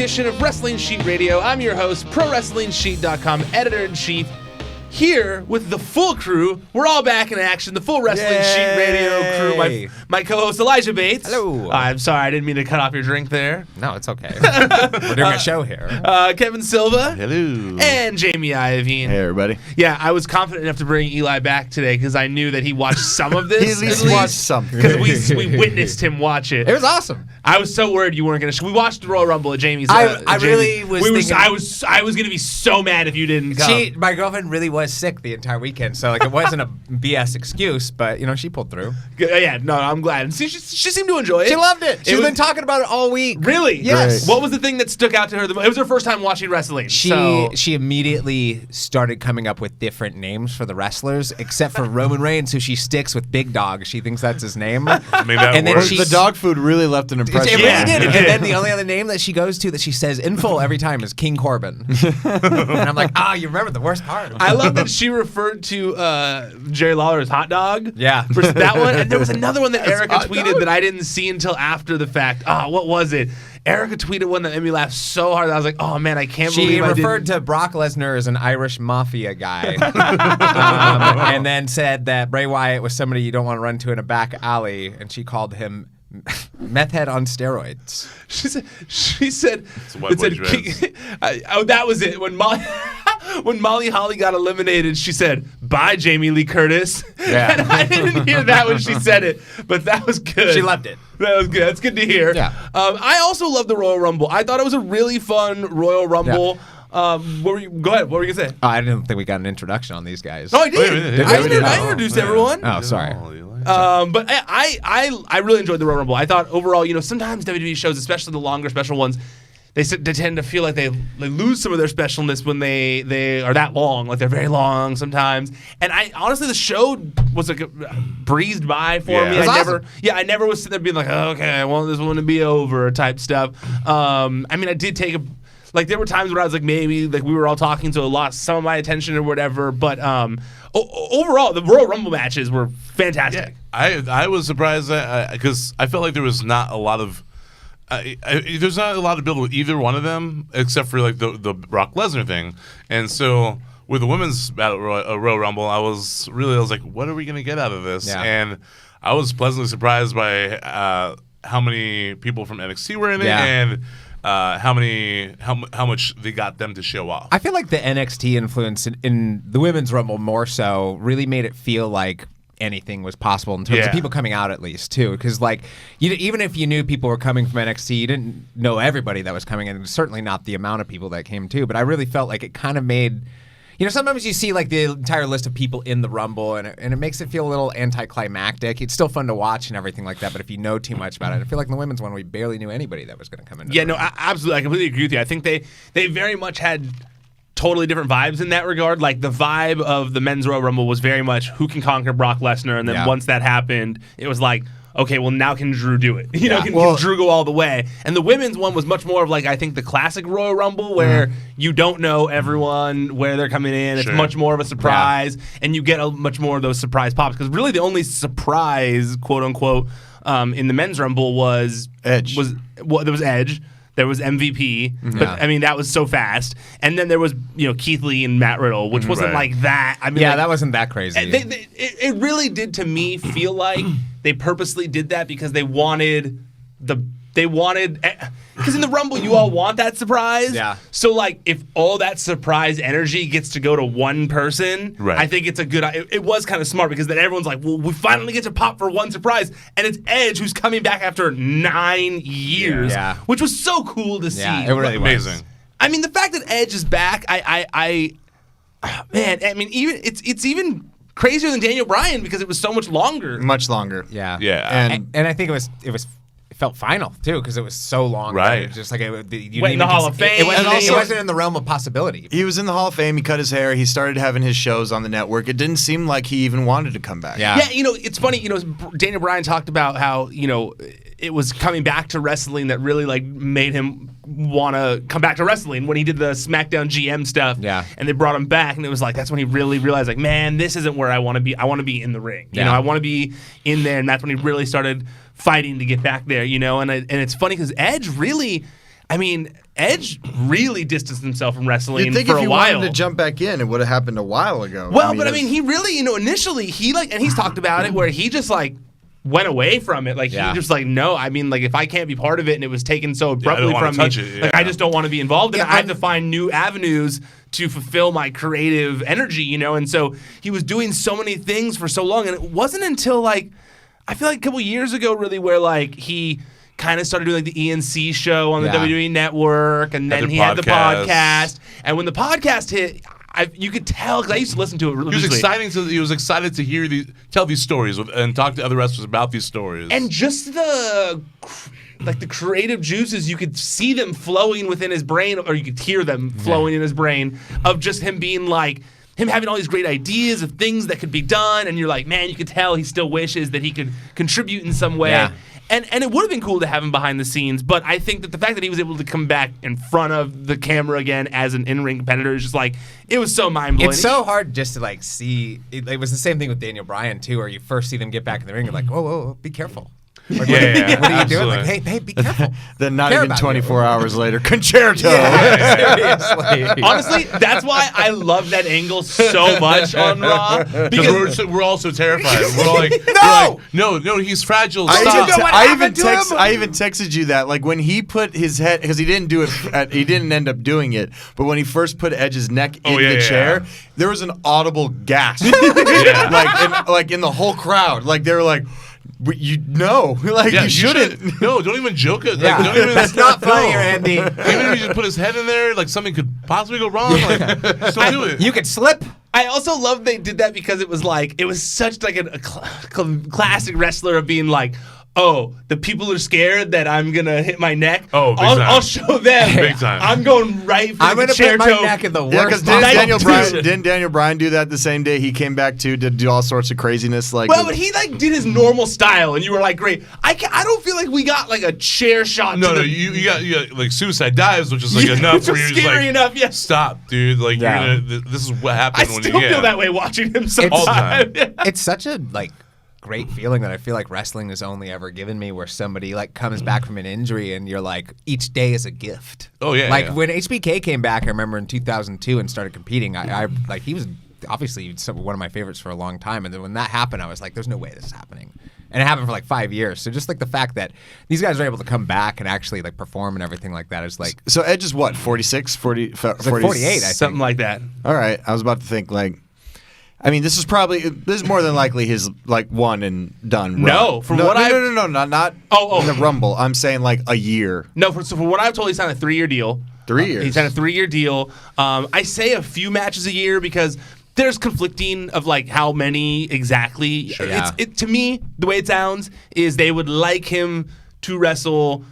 edition of Wrestling Sheet Radio. I'm your host, ProWrestlingSheet.com editor-in-chief, here with the full crew. We're all back in action. The full Wrestling Sheet Radio crew. My co-host Elijah Bates. Hello. I'm sorry, I didn't mean to cut off your drink there. No, it's okay. We're doing a show here. Kevin Silva. Hello. And Jamie Iovine. Hey, everybody. Yeah, I was confident enough to bring Eli back today because I knew that he watched some of this. He at least watched something. Because we witnessed him watch it. It was awesome. I was so worried you weren't going to. We watched the Royal Rumble at Jamie's. I really was thinking. I was going to be so mad if you didn't come. My girlfriend really was sick the entire weekend, so it wasn't a BS excuse, but she pulled through. Yeah, no, I'm glad. See, she seemed to enjoy it. She loved it. She's been talking about it all week. Really? Yes. Great. What was the thing that stuck out to her? It was her first time watching wrestling. She immediately started coming up with different names for the wrestlers, except for Roman Reigns, who she sticks with Big Dog. She thinks that's his name. I mean, the dog food really left an impression. It really did. And then the only other name that she goes to that she says in full every time is King Corbin. And I'm like, you remember the worst part. I love that she referred to Jerry Lawler as hot dog. Yeah. For that one. And there was another one that Erica tweeted that I didn't see until after the fact. What was it? Erica tweeted one that made me laugh so hard that I was like, oh man, I can't believe I didn't. She referred to Brock Lesnar as an Irish mafia guy. And then said that Bray Wyatt was somebody you don't want to run to in a back alley, and she called him meth head on steroids. She said that was it. When Molly Holly got eliminated, she said, bye, Jamie Lee Curtis. Yeah. And I didn't hear that when she said it, but that was good. She loved it. That was good. That's good to hear. Yeah. I also love the Royal Rumble. I thought it was a really fun Royal Rumble. Yeah. Go ahead. What were you going to say? I didn't think we got an introduction on these guys. Oh, I did. I introduced everyone. Oh, sorry. But I really enjoyed the Royal Rumble. I thought overall, sometimes WWE shows, especially the longer special ones, they tend to feel like they lose some of their specialness when they are that long. Like they're very long sometimes. And honestly, the show was breezed by for me. I never was sitting there being like, okay, I want this one to be over type stuff. I did take there were times where I was like, maybe we were all talking, so it lost some of my attention or whatever. But overall, the Royal Rumble matches were fantastic. Yeah, I was surprised because I felt like there was not a lot of there's not a lot of build with either one of them except for the Brock Lesnar thing. And so with the women's Royal Rumble, I was like, what are we gonna get out of this? Yeah. And I was pleasantly surprised by how many people from NXT were in it and how much they got them to show off. I feel like the NXT influence in the women's Rumble more so really made it feel like anything was possible in terms of people coming out, at least, too, because even if you knew people were coming from NXT, you didn't know everybody that was coming, and certainly not the amount of people that came too. But I really felt like it kind of made, sometimes you see the entire list of people in the Rumble, and it makes it feel a little anticlimactic. It's still fun to watch and everything like that, but if you know too much about it, I feel like in the women's one we barely knew anybody that was going to come in. Absolutely, I completely agree with you. I think they very much had totally different vibes in that regard. Like the vibe of the men's Royal Rumble was very much who can conquer Brock Lesnar, and then once that happened, it was like, okay, well now can Drew do it? Can Drew go all the way? And the women's one was much more of I think the classic Royal Rumble where you don't know everyone where they're coming in. It's much more of a surprise, and you get much more of those surprise pops. Because really the only surprise, quote unquote, in the men's Rumble was Edge. There was Edge. There was MVP, but that was so fast. And then there was Keith Lee and Matt Riddle, which wasn't like that. That wasn't that crazy. It really did to me feel like they purposely did that because they wanted because in the Rumble you all want that surprise. Yeah. So if all that surprise energy gets to go to one person, I think it's a good. It was kind of smart because then everyone's like, well, we finally get to pop for one surprise, and it's Edge who's coming back after 9 years, which was so cool to see. Yeah, it really was amazing. The fact that Edge is back, it's even crazier than Daniel Bryan because it was so much longer. Much longer. Yeah. Yeah. And I think it felt final too because it was so long. Right. It just you went in the Hall of Fame. It wasn't in the realm of possibility. He was in the Hall of Fame. He cut his hair. He started having his shows on the network. It didn't seem like he even wanted to come back. Yeah. Yeah. It's funny. Daniel Bryan talked about how it was coming back to wrestling that really made him want to come back to wrestling when he did the SmackDown GM stuff. Yeah. And they brought him back, and it was that's when he really realized man, this isn't where I want to be. I want to be in the ring. I want to be in there, and that's when he really started fighting to get back there, and it's funny because Edge really, I mean, Edge really distanced himself from wrestling You'd think for if a he while. wanted to jump back in, it would have happened a while ago. Well, but he really, initially and he's talked about it where he just went away from it. He just no. I mean, if I can't be part of it and it was taken so abruptly from me, I just don't want to be involved in it. I have to find new avenues to fulfill my creative energy, And so he was doing so many things for so long, and it wasn't until I feel like a couple years ago, really, where he kind of started doing the ENC show on the WWE Network, and then he had the podcast. And when the podcast hit, you could tell, because I used to listen to it religiously. He was excited to tell these stories and talk to other wrestlers about these stories. And just the creative juices, you could see them flowing within his brain, or you could hear them flowing in his brain, of just him being him having all these great ideas of things that could be done, and you're like, man, you could tell he still wishes that he could contribute in some way. Yeah. And it would have been cool to have him behind the scenes, but I think that the fact that he was able to come back in front of the camera again as an in-ring competitor is just it was so mind-blowing. It's so hard just to see. It was the same thing with Daniel Bryan too, where you first see them get back in the ring, you're like, whoa, be careful. What are you doing? Hey, be careful. Then not even 24 hours later, concerto. Seriously. Honestly, that's why I love that angle so much on Raw. Because we're all so terrified. We're all no, he's fragile. I even texted you that, when he put his head, because he didn't do it, he didn't end up doing it, but when he first put Edge's neck in the chair, there was an audible gasp, in the whole crowd. They were like, you shouldn't. No, don't even joke it. That's not funny, Randy. Even if he just put his head in there, something could possibly go wrong. Just don't do it. You could slip. I also love they did that because it was it was such a classic wrestler of being the people are scared that I'm gonna hit my neck. Oh, I'll show them. Big time. I'm going right for I'm the gonna chair put my toe. neck in the worst. Yeah, because didn't Daniel Bryan do that the same day he came back to do all sorts of craziness? But he did his normal style, and you were great. I don't feel like we got a chair shot. No, you got suicide dives, which is enough where you're just scary enough. Yes. Stop, dude. You're gonna. This is what happens when you still feel that way watching him sometimes. It's such a great feeling that I feel like wrestling has only ever given me, where somebody comes back from an injury and you're each day is a gift. Oh yeah. When HBK came back, I remember in 2002 and started competing. I he was obviously one of my favorites for a long time, and then when that happened, I was like, there's no way this is happening. And it happened for 5 years. So just the fact that these guys are able to come back and actually perform and everything like that is So Edge is what, 46, 40, 48, I think. Something like that. All right, I was about to think this is more than likely his one and done run. No, not in the Rumble. I'm saying a year. No, for what I've told, he signed a 3-year deal. 3 years. He signed a 3-year deal. I say a few matches a year because there's conflicting of how many exactly. Sure. To me, the way it sounds is they would like him to wrestle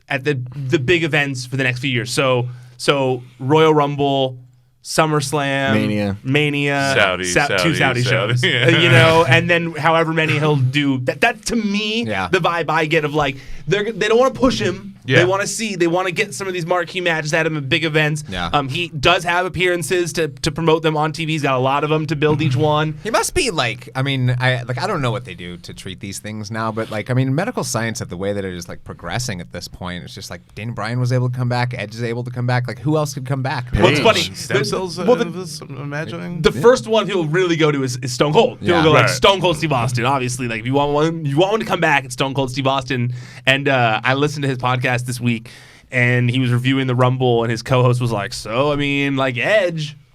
at the big events for the next few years. So Royal Rumble, SummerSlam, Mania, two Saudi shows, and then however many he'll do. That to me, the vibe I get of they don't want to push him. Yeah. They want to get some of these marquee matches at him at big events. Yeah. He does have appearances to promote them on TV. He's got a lot of them to build each one. He must be I don't know what they do to treat these things now, but medical science at the way that it is progressing at this point, it's just Daniel Bryan was able to come back, Edge is able to come back. Who else could come back? Well, it's funny. Stem cells. I'm imagining the first one he'll really go to is Stone Cold. He'll go Stone Cold Steve Austin. Obviously, if you want one to come back, it's Stone Cold Steve Austin. And I listened to his podcast this week, and he was reviewing the Rumble, and his co-host was Edge,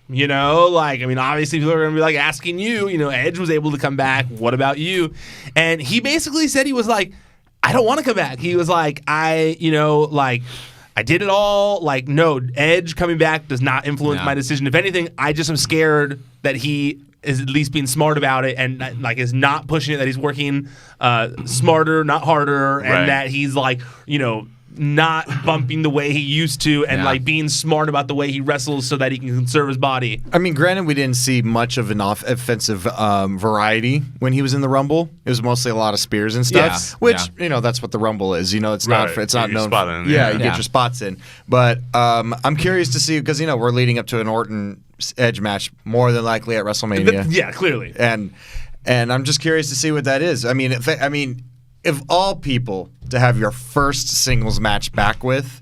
obviously people are going to be asking you, Edge was able to come back. What about you? And he basically said he was I don't want to come back. He was I did it all. No, Edge coming back does not influence my decision. If anything, I just am scared that he is at least being smart about it and is not pushing it, that he's working smarter, not harder, and that he's not bumping the way he used to, and being smart about the way he wrestles so that he can conserve his body. I mean, granted, we didn't see much of an offensive variety when he was in the Rumble. It was mostly a lot of spears and stuff, which that's what the Rumble is. It's not known. You get your spots in. But I'm curious to see, because we're leading up to an Orton Edge match more than likely at WrestleMania. Yeah, clearly. And I'm just curious to see what that is. If all people to have your first singles match back with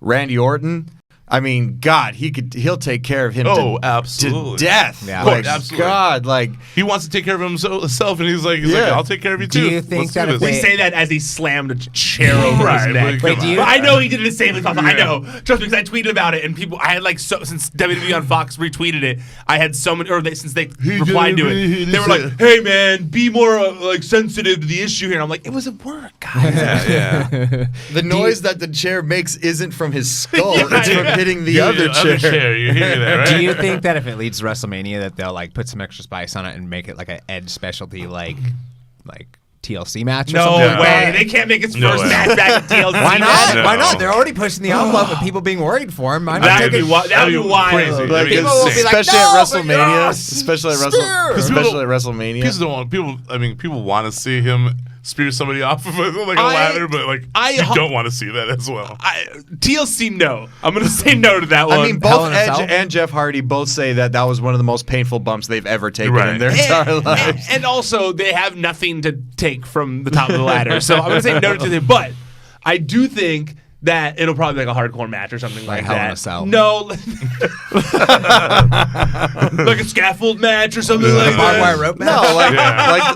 Randy Orton. I mean, God, he'll take care of him absolutely. to death. Yeah. Like, Absolutely. God, like he wants to take care of himself, and he's like, I'll take care of you too. Do you think that if we say that as he slammed a chair over his neck? Wait, I know he did it insanely. I know, just because I tweeted about it, and people, I had like since WWE on Fox retweeted it, I had so many, since they replied to it, they were like, "Hey man, be more like sensitive to the issue here." And I'm like, it was at work, guys. Yeah. The noise that the chair makes isn't from his skull; it's from hitting the other chair. You hear that, right? Do you think that if it leads to WrestleMania, that they'll like put some extra spice on it and make it like an Edge specialty, like TLC match? Or No something? way! They can't make his first match back at TLC. Why not? No. Why not? They're already pushing the envelope with people being worried for him. That'd be wild. Crazy. Like, People will be like, especially "No, at WrestleMania. Especially at People WrestleMania. People want to see him spear somebody off of like a ladder, but like you don't want to see that as well. TLC, no. I'm gonna say no to that one. I mean, both Edge and Jeff Hardy both say that was one of the most painful bumps they've ever taken in their entire lives. And also, they have nothing to take from the top of the ladder. So I'm gonna say no to them. But I do think that it'll probably be like a hardcore match or something like Hell that. in a Cell. No, like a scaffold match or something like Barbed wire that. rope match? No,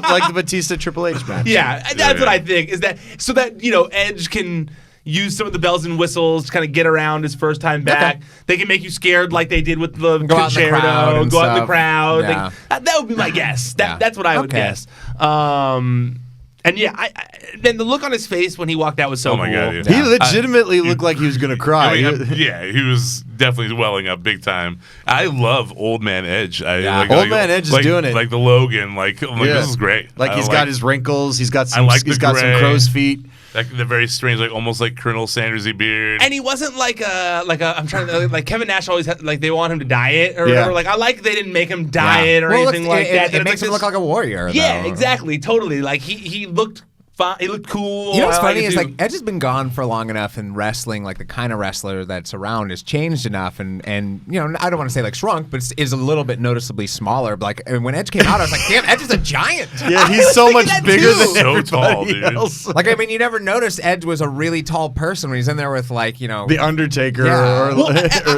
like the Batista Triple H match. Yeah, that's what I think. Is that so that Edge can use some of the bells and whistles to kind of get around his first time back. Okay. They can make you scared like they did with the Go out in the crowd and go out in the stuff. crowd. Yeah. That would be my guess. That's what I would Okay. guess. And yeah, then the look on his face when he walked out was so Oh my cool. God, yeah. He legitimately looked like he was going to cry. He was definitely welling up big time. I love Old Man Edge. Old Man Edge is doing it. Like the Logan. Like this is great. Like he's got his wrinkles. He's got some. like He's the got some gray. crow's feet. Like the very strange, like almost like Colonel Sanders-y beard. And he wasn't like I'm trying to like Kevin Nash always had, like they want him to diet or whatever. Like I like they didn't make him diet or anything like that. It makes him look like a warrior. Yeah, though. exactly, totally. Like he looked fine. He looked cool. You know what's I funny it is too. like Edge has been gone for long enough, and wrestling, like the kind of wrestler that's around, has changed enough, and I don't want to say like shrunk, but is a little bit noticeably smaller. But like when Edge came out, I was like, damn, Edge is a giant. Yeah, he's so much bigger than so everybody tall, dude. else. Like I mean, you never noticed Edge was a really tall person when he's in there with like The Undertaker. Yeah. Well,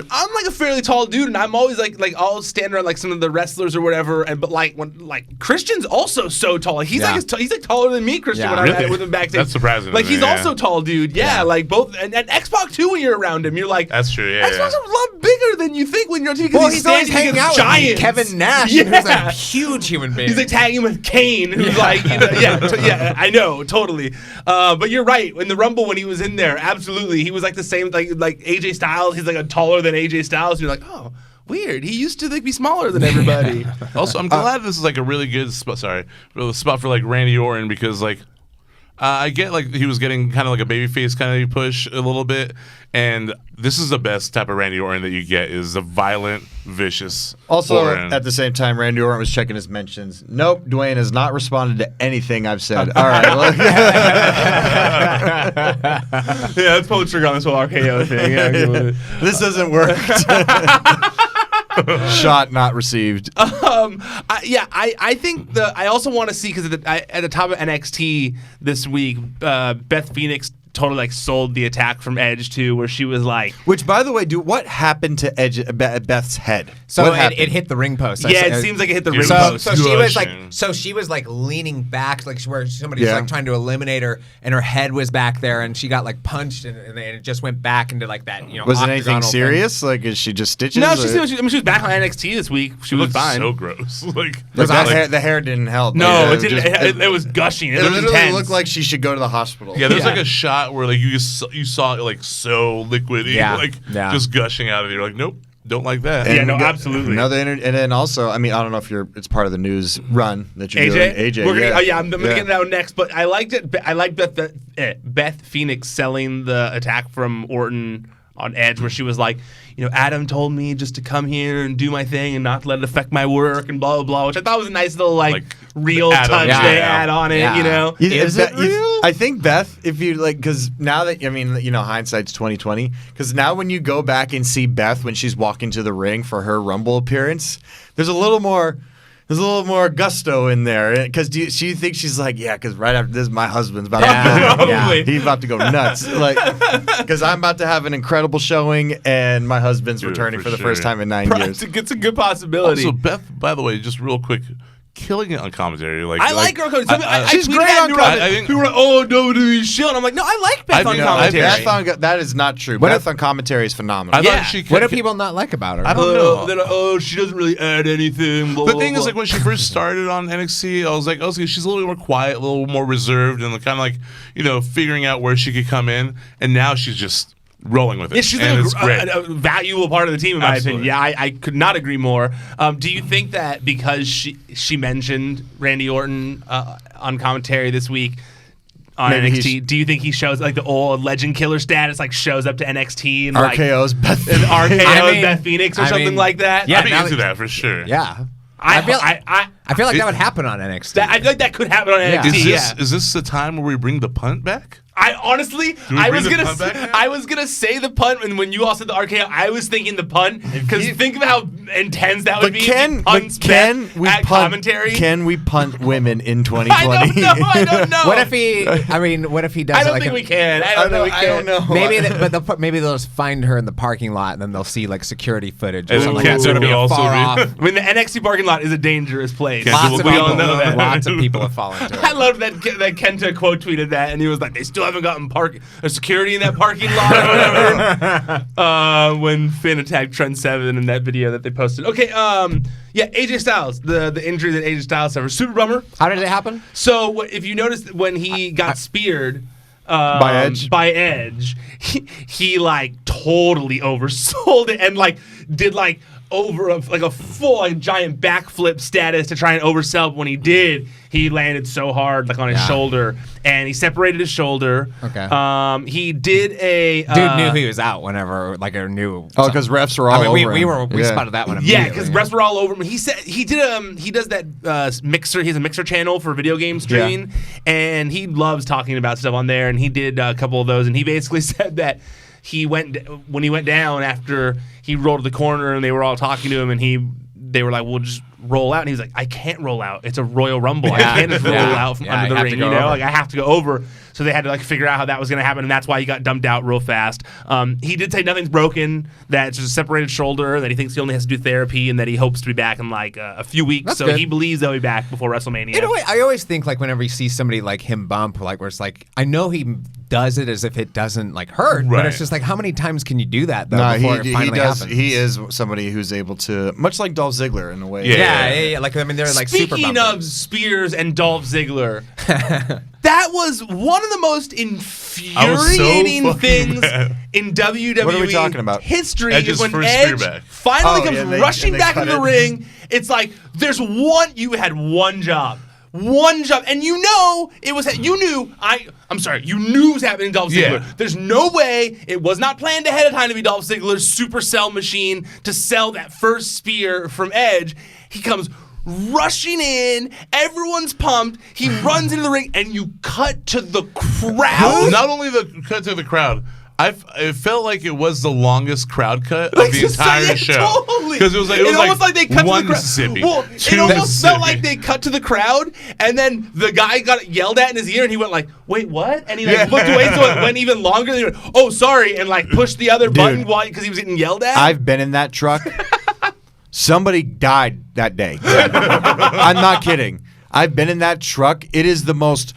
I'm like a fairly tall dude, and I'm always like I'll stand around like some of the wrestlers or whatever. But like when like Christian's also so tall. Like he's he's like taller than me, Christian. Yeah. When Really? I'm with him backstage. That's surprising. Like to me, he's also tall, dude. Yeah, like both and X-Pac too. When you're around him, you're like That's true. Yeah. X-Pac's a lot bigger than you think when you're on TV. Well, he's always hanging out giants. with Kevin Nash, who's a huge human being. He's like tagging with Kane, who's like, I know, totally. But you're right. In the Rumble when he was in there, absolutely, he was like the same, like AJ Styles. He's like a taller than AJ Styles. And you're like, oh, weird. He used to like be smaller than everybody. Also, I'm glad this is like a really good spot. Spot for like Randy Orton because like. I get like he was getting kind of like a babyface kind of push a little bit, and this is the best type of Randy Orton that you get is a violent, vicious. Also, Orton. at the same time, Randy Orton was checking his mentions. Nope, Dwayne has not responded to anything I've said. All right. Well, Yeah, let's pull the trigger on this whole RKO thing. Yeah, this doesn't work. Shot not received. I think I also want to see because at the top of NXT this week, Beth Phoenix totally like sold the attack from Edge too, where she was like, Which, by the way, what happened to Beth's head? So what it happened? hit the ring post. it seems like it hit the ring So, post. she was like leaning back, like where somebody was like trying to eliminate her, and her head was back there, and she got like punched, and it just went back into like that. Was it anything octagonal serious? Like, is she just stitches? No, she was back on NXT this week. She was fine. So gross. Like the hair didn't help. No, Like, it didn't. It was gushing. It was literally intense. looked like she should go to the hospital. Yeah, there's like a shot where like you saw it like so liquidy, just gushing out of you. You're like, nope, don't like that. Yeah, no, absolutely. And then also, I mean, I don't know if it's part of the news run that you're doing. AJ, I'm gonna get it out next, but I liked it. I like Beth Phoenix selling the attack from Orton on Edge, where she was like, Adam told me just to come here and do my thing and not let it affect my work and blah blah blah, which I thought was a nice little like real Adam, touch they add on it. Is it real? I think Beth, if you like, because now that hindsight's 2020. Because now when you go back and see Beth when she's walking to the ring for her Rumble appearance, there's a little more. there's a little more gusto in there. Because she thinks she's like, yeah, because right after this, my husband's about to go. He's about to go nuts. Like, because I'm about to have an incredible showing, and my husband's returning for the first time in 9 years. It's a good possibility. Also, Beth, by the way, just real quick, killing it on commentary. I like her. She's great on commentary. People were like, oh, WWE's shit. And I'm like, no, I like Beth on commentary. That is not true. Beth on commentary is phenomenal. What do people not like about her? I don't know. They're like, oh, she doesn't really add anything. The thing is, like, when she first started on NXT, I was like, okay, she's a little more quiet, a little more reserved, and kind of like, figuring out where she could come in. And now she's just rolling with it. Yeah, she's a valuable part of the team, in my opinion. Yeah, I could not agree more. Do you think that because she mentioned Randy Orton on commentary this week on NXT, do you think he shows like the old legend killer status, like shows up to NXT and RKO's like, Beth Phoenix, Beth Phoenix or something like that? Yeah, I'd be into that for sure. Yeah. I feel like that would happen on NXT. I feel like that could happen on NXT. Is this the time where we bring the punt back? I was gonna say the punt, and when you all said the RKO, I was thinking the punt because think of how intense that would be. Can we commentary? Can we punt women in 2020? I don't know. What if he does? I don't think we can. I don't know. Maybe they'll just find her in the parking lot, and then they'll see like security footage or something like that. Sort of far off. I mean, the NXT parking lot is a dangerous place. We all know that. Lots of people have fallen into it. I love that Kenta quote tweeted that, and he was like, "They still haven't gotten security in that parking lot or whatever." When Finn attacked Trent Seven in that video that they posted. Okay, AJ Styles, the injury that AJ Styles suffered, super bummer. How did it happen? So if you noticed when he got speared by Edge, he like totally oversold it and like did like over a full giant backflip status to try and oversell. But when he did, he landed so hard on his shoulder, and he separated his shoulder. Okay. He did a dude knew he was out whenever knew. Oh, because refs were all over him. We spotted that one. Yeah, because refs were all over him. He said he does that mixer. He has a mixer channel for video game streaming, and he loves talking about stuff on there. And he did a couple of those, and he basically said that when he went down after he rolled to the corner and they were all talking to him, and they were like, "Well, just roll out." And he was like, "I can't roll out. It's a Royal Rumble. I can't just roll out from under the ring. I have to go over." So they had to figure out how that was going to happen, and that's why he got dumped out real fast. He did say nothing's broken, that it's just a separated shoulder, that he thinks he only has to do therapy, and that he hopes to be back in a few weeks. That's good. He believes they'll be back before WrestleMania. In a way, I always think whenever you see somebody like him bump, where it's I know he does it as if it doesn't hurt, but it's just how many times can you do that though before it finally happens? He is somebody who's able to, much like Dolph Ziggler in a way. Yeah. They're super Speaking of Spears and Dolph Ziggler, that was one of the most infuriating things in WWE what are we talking about? History is when Edge finally comes rushing back into the ring. It's like you had one job. And you knew it was happening to Dolph Ziggler. Yeah. There's no way it was not planned ahead of time to be Dolph Ziggler's supercell machine to sell that first spear from Edge. He comes rushing in, everyone's pumped, he runs into the ring, and you cut to the crowd. Not only the cut to the crowd, it felt like it was the longest crowd cut of the entire show. Totally. Because it was almost like they cut one to the Mississippi. Well, it almost felt like they cut to the crowd, and then the guy got yelled at in his ear, and he went "Wait, what?" And he looked away, so it went even longer. And he went, "Oh, sorry," and pushed the other button because he was getting yelled at. I've been in that truck. Somebody died that day. I'm not kidding. I've been in that truck. It is the most.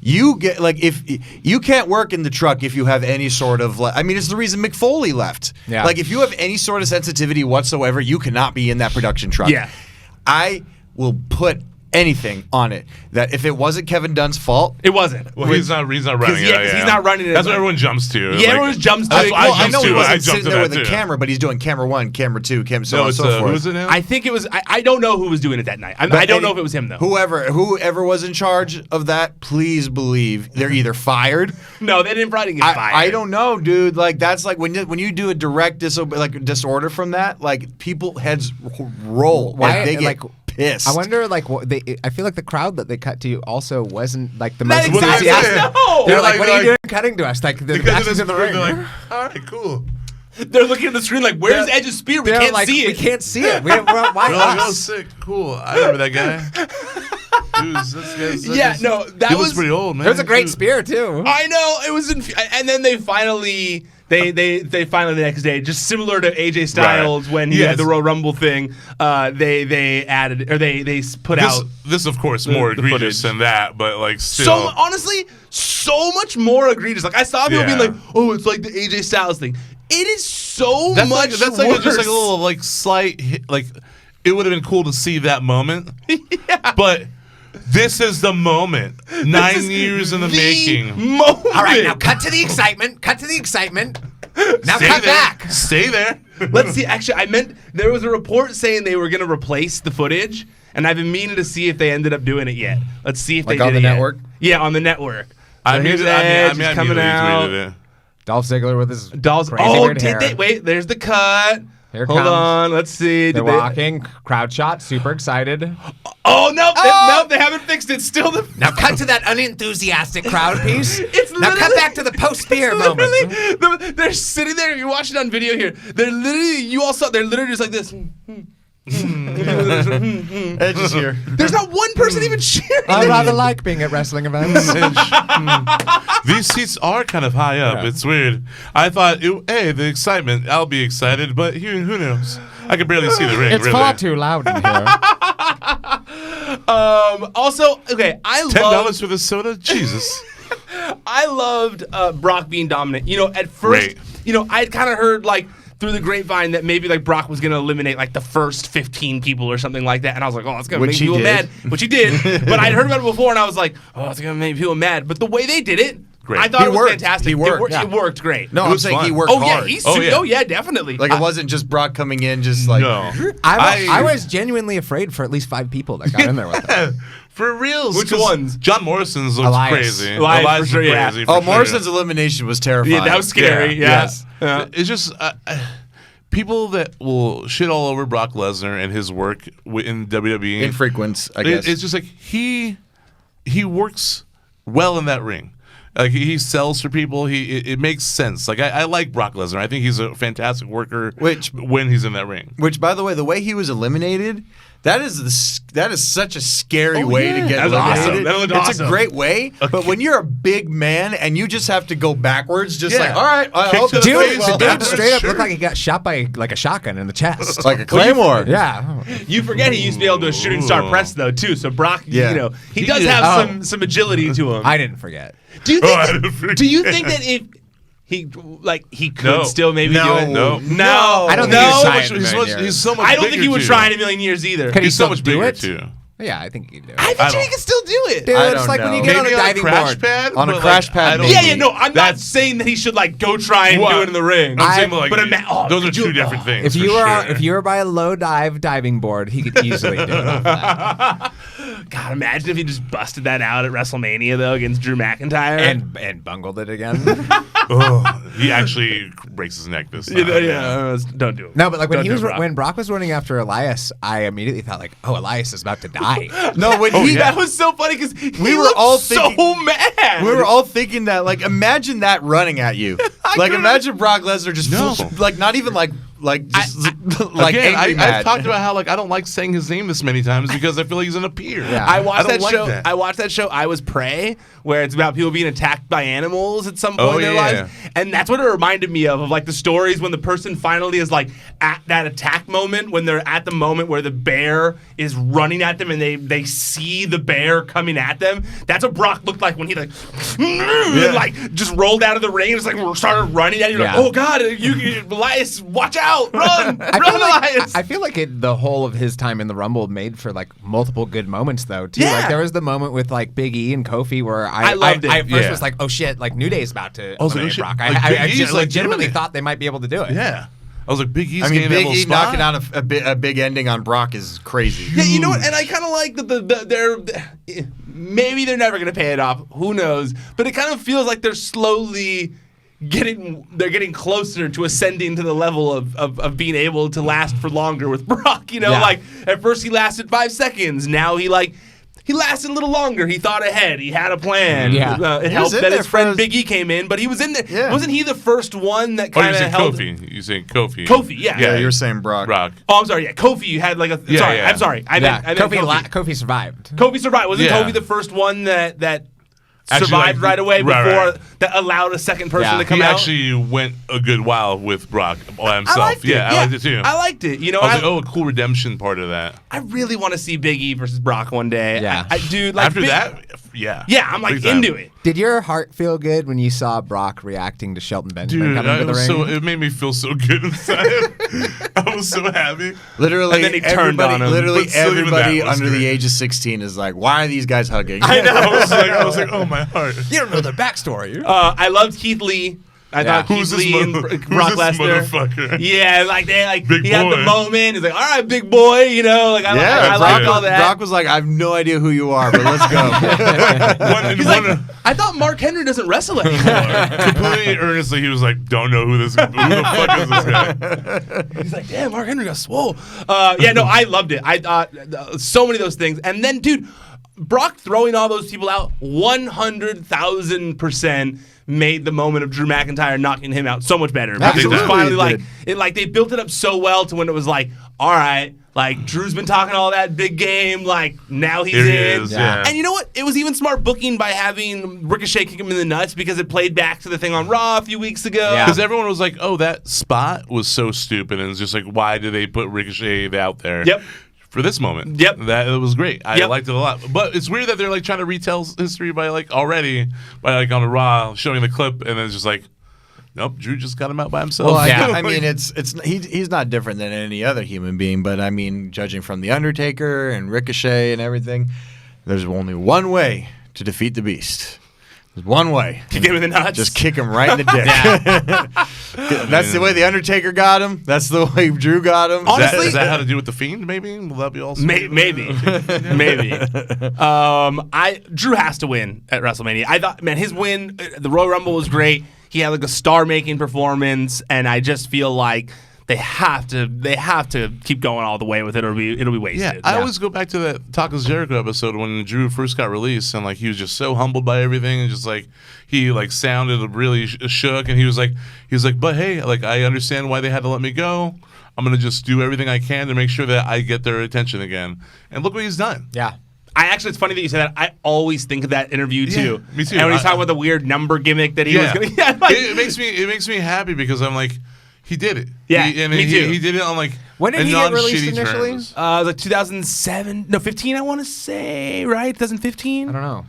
You get if you can't work in the truck if you have any sort of it's the reason Mick Foley left. Yeah. If you have any sort of sensitivity whatsoever, you cannot be in that production truck. Yeah. I will put anything on it that if it wasn't Kevin Dunn's fault, it wasn't. Well, he's not running it. He's not running it. That's what everyone jumps to. Yeah, everyone jumps to it. I know he wasn't sitting there with a camera, but he's doing camera 1, camera 2, so on and so forth. Who was it now? I think it was. I don't know who was doing it that night. I don't know if it was him though. Whoever was in charge of that, please believe they're either fired. No, they didn't probably get fired. I don't know, dude. That's when you do a direct disorder from that, people heads roll. Why they get pissed. I wonder, I feel like the crowd that they cut to also wasn't the most enthusiastic. No. They're like, "What are you doing cutting to us?" The matches in the ring. They're like, "All right, cool." They're looking at the screen like, where's Edge's spear? We can't see it. We can't see it. Why They're like, oh, sick, cool. I remember that guy. That was pretty old, man. It was a great spear too. I know it was, and then they finally the next day, just similar to AJ Styles when he had the Royal Rumble thing. They added or they put out this, of course, more egregious than that, but like still. So honestly, so much more egregious. Like I saw people being like, "Oh, it's like the AJ Styles thing." It is so much. That's worse. like just like a little like slight hit, like it would have been cool to see that moment, but. This is the moment. 9 years in the making. Moment. All right, now cut to the excitement. Now cut back. Stay there. Let's see. Actually, there was a report saying they were going to replace the footage, and I've been meaning to see if they ended up doing it yet. Let's see if they did on the network. Yeah, on the network. I mean, coming out. Dolph Ziggler with his crazy weird hair. Did they? Wait, there's the cut. Here Hold on, let's see. They're walking, crowd shot, super excited. Oh, no, they haven't fixed it. Still the... Now cut to that unenthusiastic crowd piece. Now cut back to the post-spear moment. They're sitting there, you're watching on video here. They're literally just like this. Edge is here. There's not one person even cheering. I rather like being at wrestling events. These seats are kind of high up. Yeah. It's weird. I thought, the excitement. I'll be excited, but who knows? I can barely see the ring. It's far too loud in here. Also, okay, $10 for the soda. Jesus. I loved Brock being dominant. At first, I'd kind of heard like. Through the grapevine that maybe like Brock was going to eliminate like the first 15 people or something like that. And I was like, oh, it's going to make people mad. Which he did. But I'd heard about it before and I was like, oh, it's going to make people mad. But the way they did it, great. I thought it was fantastic. He worked. It worked great. No, I'm saying he worked hard. Yeah, definitely. Like it wasn't just Brock coming in just like. No. I was genuinely afraid for at least 5 people that got in there with him. For reals. Which ones? John Morrison's looks crazy. Elias for sure, crazy. Oh, Morrison's elimination was terrifying. Yeah, that was scary. Yes. It's just... people that will shit all over Brock Lesnar and his work in WWE. Infrequent, I guess. It's just like he works well in that ring. Like he sells for people. It makes sense. Like I like Brock Lesnar. I think he's a fantastic worker. When he's in that ring. Which, by the way, the way he was eliminated, that is such a scary way to get eliminated. That was it's a great way. Okay. But when you're a big man and you just have to go backwards, just like, all right, I hope dude straight up looked like he got shot by like a shotgun in the chest, like a claymore. Yeah. You forget he used to be able to do a shooting star press though too. So Brock, he does have some agility to him. I didn't forget. Do you think that if he could still maybe do it? No. I don't think he's so much I don't think he would too. try in a million years either. Could he He's so still much do bigger it? too. Yeah, I think he can do it. I bet you he can still do it. Dude, I it's don't like know. when you get on a diving crash board. pad? On a crash pad. I'm not saying that he should like go try and do it in the ring. I'm saying like, but those are two different things. If you were by a low dive diving board, he could easily do it off that. God, imagine if he just busted that out at WrestleMania though against Drew McIntyre and bungled it again. He actually breaks his neck this time. Don't do it. No, but like when Brock was running after Elias, I immediately thought like, oh, Elias is about to die. No, that was so funny because we were all thinking, so mad. We were all thinking that like, imagine that running at you. Like imagine Brock Lesnar just like not even like again, I've talked about how like I don't like saying his name this many times because I feel like he's in a peer. Yeah. I watched that show. I Was Prey, where it's about people being attacked by animals at some point in their lives, and that's what it reminded me of like the stories when the person finally is like at that attack moment when they're at the moment where the bear is running at them and they see the bear coming at them. That's what Brock looked like when he and, like just rolled out of the ring and just like started running at you. Like, oh God, Elias, watch out, run, Elias. I feel like the whole of his time in the Rumble made for like multiple good moments though too. Like there was the moment with like Big E and Kofi where I loved it. I first was like, oh shit, like New Day's about to eliminate Brock. I legitimately thought they might be able to do it. Yeah. I was like, Big E's Big E knocking out a big ending on Brock is crazy. Yeah, you know what? And I kind of like that maybe they're never going to pay it off. Who knows? But it kind of feels like they're slowly getting closer to ascending to the level of being able to last for longer with Brock. Like at first he lasted 5 seconds. Now he like he lasted a little longer. He thought ahead. He had a plan. Yeah. It helped that his friend Big E came in, but he was in there. Yeah. Wasn't he the first one that kind of held? You're saying Kofi. Kofi, yeah. Yeah, you were saying Brock. Oh, I'm sorry. Yeah, Kofi. You had like a. Sorry, I'm sorry. I meant Kofi. Kofi survived. Kofi survived. Wasn't Kofi the first one that survived right away before that allowed a second person to come out? He actually went a good while with Brock by himself. I liked it. I liked it too. I liked it. You know, I was like, a cool redemption part of that. I really want to see Big E versus Brock one day. Yeah. Dude, like after that, yeah. Yeah, I'm like into it. Did your heart feel good when you saw Brock reacting to Shelton Benjamin coming to the ring? It made me feel so good inside. I was so happy. Literally, and then he turned on him. Literally, everybody under the age of 16 is like, "Why are these guys hugging?" I know. I was like, oh my heart. You don't know their backstory. I loved Keith Lee. I thought Keith Lee and Brock Lesnar. Yeah, like he had the moment. He's like, "All right, big boy," you know. Like I like all that. Brock was like, "I have no idea who you are, but let's go." He's like, I thought Mark Henry doesn't wrestle anymore. Completely earnestly, he was like, "Don't know who the fuck is this guy?" He's like, "Damn, Mark Henry got swole." I loved it. I thought so many of those things, and then, dude, Brock throwing all those people out 100,000% made the moment of Drew McIntyre knocking him out so much better. Because it was finally they built it up so well to when it was like, all right, like Drew's been talking all that big game, like now he's in. And you know what? It was even smart booking by having Ricochet kick him in the nuts because it played back to the thing on Raw a few weeks ago. Because everyone was like, oh, that spot was so stupid. And it's just like, why did they put Ricochet out there? Yep. For this moment. Yep. That it was great. I liked it a lot. But it's weird that they're like trying to retell history by like on a Raw showing the clip and then it's just like, nope, Drew just got him out by himself. Well, I mean, he's not different than any other human being, but I mean, judging from The Undertaker and Ricochet and everything, there's only one way to defeat the Beast. There's one way. Kick him in the nuts. Just kick him right in the dick. That's the way The Undertaker got him. That's the way Drew got him. Honestly, is that how to do with the Fiend? Maybe will that be also? Maybe. Drew has to win at WrestleMania. I thought, man, his win, the Royal Rumble was great. He had like a star-making performance, and I just feel like they have to keep going all the way with it, or it'll be wasted. Yeah, I always go back to that Tacos Jericho episode when Drew first got released, and like he was just so humbled by everything, and just like he like sounded really shook, and he was like, but hey, like I understand why they had to let me go. I'm gonna just do everything I can to make sure that I get their attention again. And look what he's done. Yeah. It's funny that you said that. I always think of that interview too. Yeah, me too. And when he's talking about the weird number gimmick that he was going to. It makes me happy because I'm like, he did it. Yeah, me too. He did it on like when did he get released initially? Like 2007, no 15. I want to say right 2015. I don't know.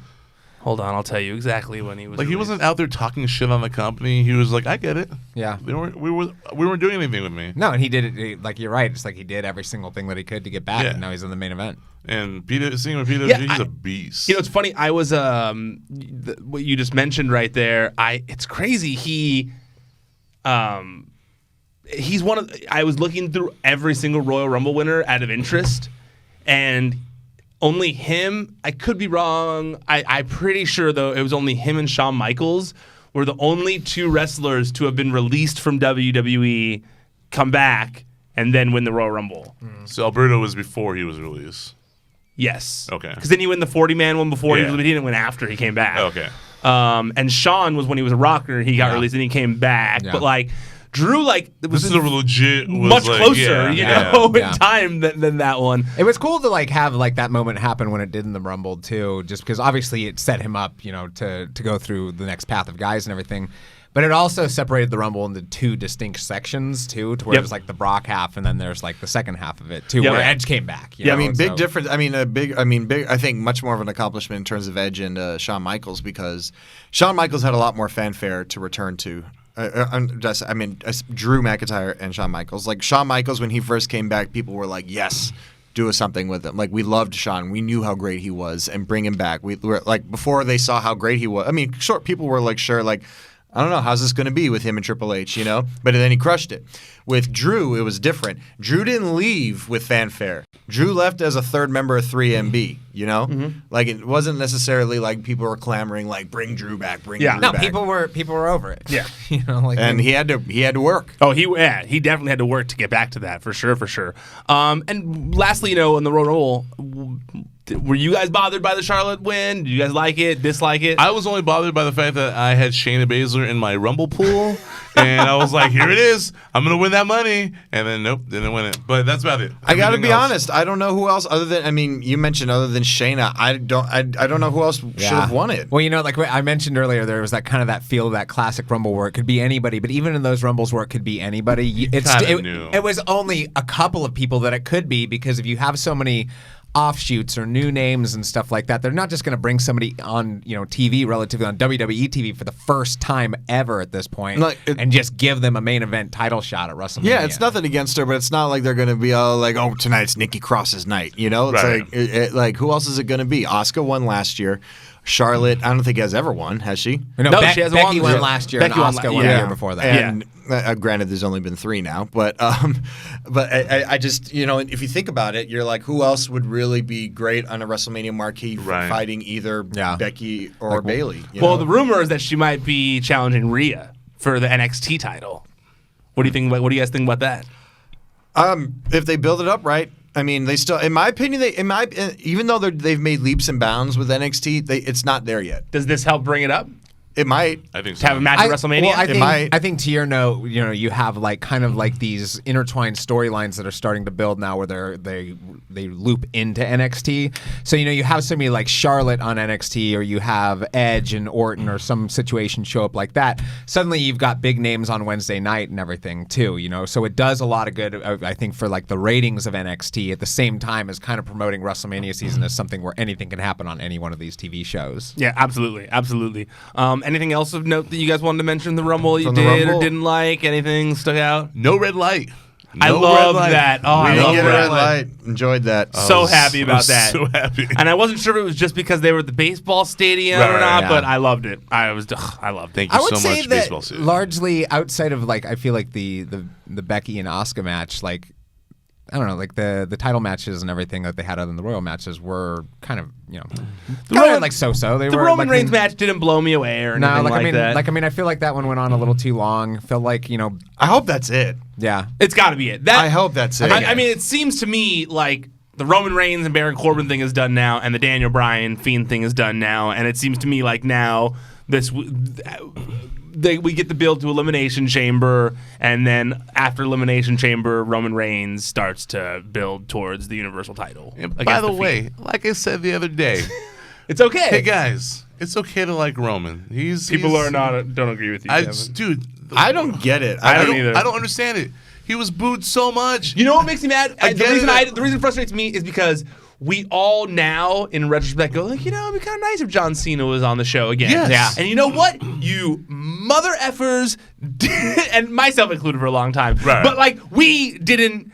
Hold on, I'll tell you exactly when he was. Like released. he wasn't out there talking shit on the company. He was like, I get it. Yeah, we weren't doing anything with me. No, and he did it. Like you're right. It's like he did every single thing that he could to get back, and now he's in the main event. And Peter, he's a beast. You know, it's funny. I was what you just mentioned right there. It's crazy. He's one of. I was looking through every single Royal Rumble winner out of interest, and only him. I could be wrong. I'm pretty sure though it was only him and Shawn Michaels were the only two wrestlers to have been released from WWE, come back, and then win the Royal Rumble. So Alberto was before he was released. Yes. Okay. Because then he won the 40-man one before he didn't win after he came back. Okay. And Shawn was when he was a rocker. He got released and he came back. Yeah. But like Drew, like this is a legit much closer, in time than that one. It was cool to like have like that moment happen when it did in the Rumble too, just because obviously it set him up, to go through the next path of guys and everything. But it also separated the Rumble into two distinct sections too, to where there's like the Brock half, and then there's like the second half of it too, where Edge came back. I mean, big difference. I mean, I think much more of an accomplishment in terms of Edge and Shawn Michaels, because Shawn Michaels had a lot more fanfare to return to. Drew McIntyre and Shawn Michaels. Like Shawn Michaels, when he first came back, people were like, "Yes, do something with him." Like we loved Shawn, we knew how great he was, and bring him back. We were like before they saw how great he was. I mean, sure, people were like, "Sure, like." I don't know, how's this going to be with him and Triple H, But then he crushed it. With Drew, it was different. Drew didn't leave with fanfare. Drew left as a third member of 3MB, Mm-hmm. Like it wasn't necessarily like people were clamoring like bring Drew back, Drew back. No, people were over it. Yeah. And he had to work. Oh, he definitely had to work to get back to that, for sure. And lastly, in the Royal Rumble, Were you guys bothered by the Charlotte win? Did you guys like it, dislike it? I was only bothered by the fact that I had Shayna Baszler in my Rumble pool, and I was like, here it is. I'm going to win that money. And then, nope, didn't win it. But that's about it. I got to be honest. I don't know who else other than, I mean, you mentioned other than Shayna. I don't know who else should have won it. Well, like I mentioned earlier, there was that kind of that feel of that classic Rumble where it could be anybody. But even in those Rumbles where it could be anybody, it was only a couple of people that it could be, because if you have so many offshoots or new names and stuff like that, they're not just going to bring somebody on TV, relatively on WWE TV for the first time ever at this point, and just give them a main event title shot at WrestleMania. Yeah, it's nothing against her, but it's not like they're going to be all like, oh, tonight's Nikki Cross's night. It's like who else is it going to be? Asuka won last year. Charlotte, I don't think has ever won, has she? No, she hasn't won. Becky won last year, and Asuka won the year before that. And granted, there's only been 3 now, but I just, if you think about it, you're like, who else would really be great on a WrestleMania marquee fighting either Becky or Bayley? Well, the rumor is that she might be challenging Rhea for the NXT title. What do you think? What do you guys think about that? If they build it up right. I mean, they still, in my opinion, even though they've made leaps and bounds with NXT, it's not there yet. Does this help bring it up? It might. I think so. To have a match at WrestleMania? Well, I think to your note, you have like kind of like these intertwined storylines that are starting to build now where they loop into NXT. So, you have somebody like Charlotte on NXT, or you have Edge and Orton or some situation show up like that. Suddenly you've got big names on Wednesday night and everything too, So it does a lot of good, I think, for like the ratings of NXT at the same time as kind of promoting WrestleMania season as something where anything can happen on any one of these TV shows. Yeah, absolutely. Absolutely. Anything else of note that you guys wanted to mention in the Rumble you did or didn't like? Anything stuck out? No red light. I love that. Oh, I love red light. Enjoyed that. So happy about that. So happy. And I wasn't sure if it was just because they were at the baseball stadium or not, but I loved it. I loved it. Thank you so much. I would say that baseball season. largely outside of I feel like the Becky and Asuka match, I don't know, the title matches and everything that they had other than the Royal matches were kind of, so-so. The Roman Reigns match didn't blow me away or anything like that. I feel like that one went on a little too long. Felt like, I hope that's it. Yeah. It's got to be it. I hope that's it. I mean, it seems to me like the Roman Reigns and Baron Corbin thing is done now, and the Daniel Bryan Fiend thing is done now, and it seems to me like now we get the build to Elimination Chamber, and then after Elimination Chamber, Roman Reigns starts to build towards the Universal title. And by the way, like I said the other day, it's okay. Hey guys, it's okay to like Roman. People don't agree with you. Dude, I don't get it. I don't either. I don't understand it. He was booed so much. You know what makes me mad? The reason it frustrates me is because we all now, in retrospect, go like, it'd be kind of nice if John Cena was on the show again. Yes. Yeah. And you know what? You mother effers, and myself included for a long time. Right. But we didn't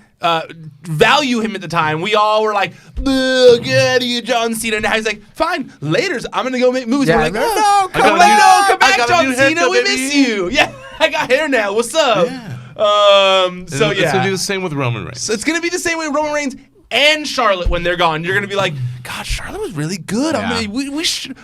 value him at the time. We all were like, get you, John Cena. Now he's like, fine, laters. I'm gonna go make movies. Yeah, we're like, no, come back, John Cena. We miss you. Yeah, I got hair now. What's up? Yeah. It's gonna be the same with Roman Reigns. So it's gonna be the same way with Roman Reigns and Charlotte when they're gone. You're gonna be like, God, Charlotte was really good. Yeah. We should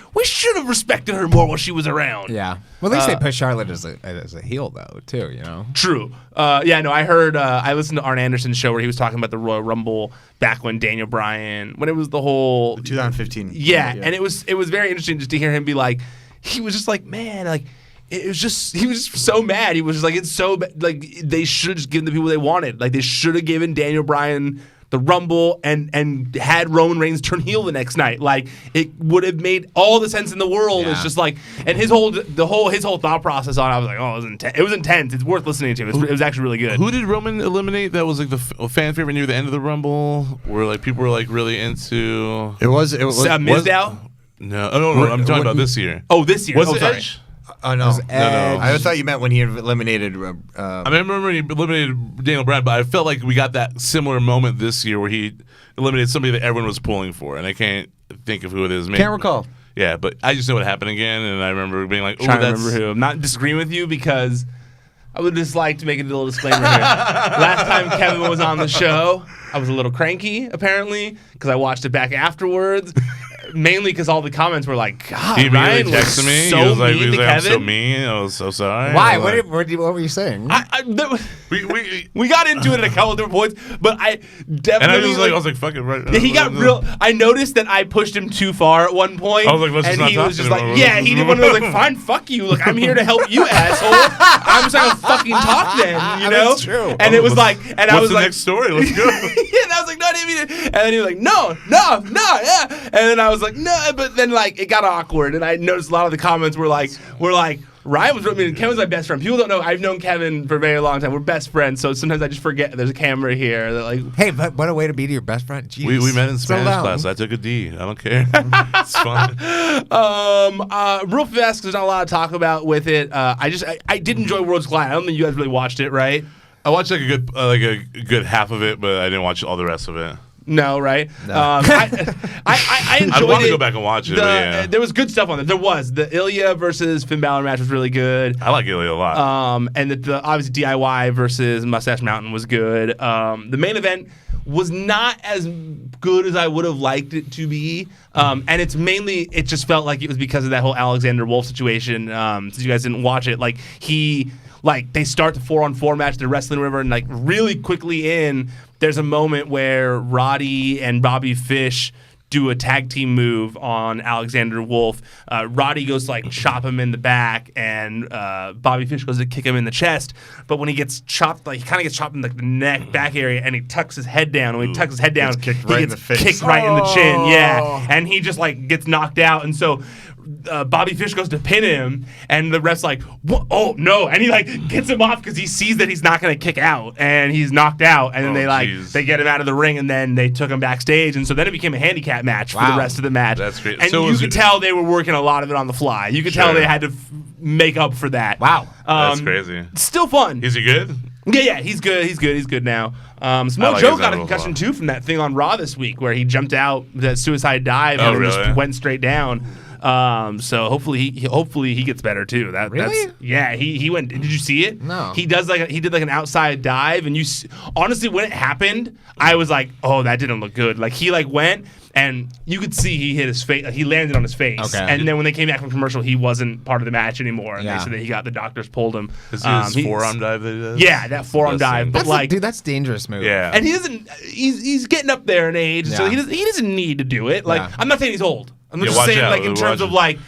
have respected her more while she was around. Yeah. Well, at least they put Charlotte as a heel though, too. True. I heard. I listened to Arn Anderson's show where he was talking about the Royal Rumble back when Daniel Bryan, when it was the whole 2015. Yeah, and it was very interesting just to hear him be like, he was just like, man, like. He was just so mad. He was just like, it's so like they should have just given the people they wanted. Like they should have given Daniel Bryan the Rumble and had Roman Reigns turn heel the next night. Like it would have made all the sense in the world. Yeah. It's just like, and his whole thought process on it, I was like, oh, it was intense. It's worth listening to. It was actually really good. Who did Roman eliminate? That was like the fan favorite near the end of the Rumble, where like people were like really into. It was Mizdow? No, I'm talking about this year. Oh, this year. Was it sorry. Edge? Oh, no. I thought you meant when he eliminated. I remember when he eliminated Daniel Bryan, but I felt like we got that similar moment this year where he eliminated somebody that everyone was pulling for, and I can't think of who it is. Can't recall. Yeah, but I just know what happened again, and I remember being like, trying to remember who. I'm not disagreeing with you because I would just like to make a little disclaimer here. Last time Kevin was on the show, I was a little cranky, apparently, because I watched it back afterwards. mainly because all the comments were like, God, he Ryan really texted me. so he was like, mean to Kevin. I'm so mean. I was so sorry. Why? Like, What were you saying? We got into it at a couple different points, but I definitely. And I was like, fuck it, right? Yeah, he got real. I noticed that I pushed him too far at one point. I was like, let's and just he not was talk just anymore. like, yeah, he didn't want to. I was like, fine, fuck you. Look, I'm here to help you, asshole. I'm just gonna fucking talk then, you know? That's true. And it was like, and I was like, what's the next story? Let's go. yeah, and I was like, no, I didn't mean it. And then he was like, no, yeah. And then I was like, no, but then like it got awkward, and I noticed a lot of the comments were like, Ryan was, Kevin's my best friend. People don't know I've known Kevin for a very long time. We're best friends, so sometimes I just forget there's a camera here. That like, hey, but what a way to be to your best friend. Jeez. We met in Spanish class. I took a D. I don't care. It's fun. Real fast, because there's not a lot to talk about with it. I did enjoy Worlds Collide. I don't think you guys really watched it, right? I watched like a good half of it, but I didn't watch all the rest of it. No, right? No. I enjoyed it. I want to go back and watch it. But yeah. There was good stuff on there. There was the Ilya versus Finn Balor match was really good. I like Ilya a lot. And the obviously DIY versus Mustache Mountain was good. The main event was not as good as I would have liked it to be. And it's mainly, it just felt like it was because of that whole Alexander Wolf situation. Since you guys didn't watch it, they start the 4-on-4 match, they're wrestling or whatever, and like really quickly there's a moment where Roddy and Bobby Fish do a tag team move on Alexander Wolf. Roddy goes to like chop him in the back, and Bobby Fish goes to kick him in the chest. But when he gets chopped, like he kind of gets chopped in the neck, back area, and he tucks his head down. And when he tucks his head down, he gets kicked right in the chin. Yeah, and he just like gets knocked out. And so Bobby Fish goes to pin him, and the ref's like, what? Oh no, and he like gets him off because he sees that he's not going to kick out, and he's knocked out, and then they get him out of the ring, and then they took him backstage, and so then it became a handicap match for the rest of the match. That's great. And you could tell they were working a lot of it on the fly. You could tell they had to make up for that. Wow, that's crazy. Still fun. Is he good? Yeah, he's good. He's good now. Samoa Joe got a concussion too from that thing on Raw this week where he jumped out that suicide dive and just went straight down. So hopefully he gets better too. Really? He went. Did you see it? No. He did like an outside dive, and honestly when it happened, I was like, oh, that didn't look good. Like he like went, and you could see he hit his face. He landed on his face. Okay. And then when they came back from commercial, he wasn't part of the match anymore. And they said that the doctors pulled him. Is it his forearm dive that he does? Yeah, that forearm dive. But dude, that's a dangerous move. Yeah. And he doesn't. He's getting up there in age, so he doesn't need to do it. Like I'm not saying he's old. I'm just saying, like, in terms of, like,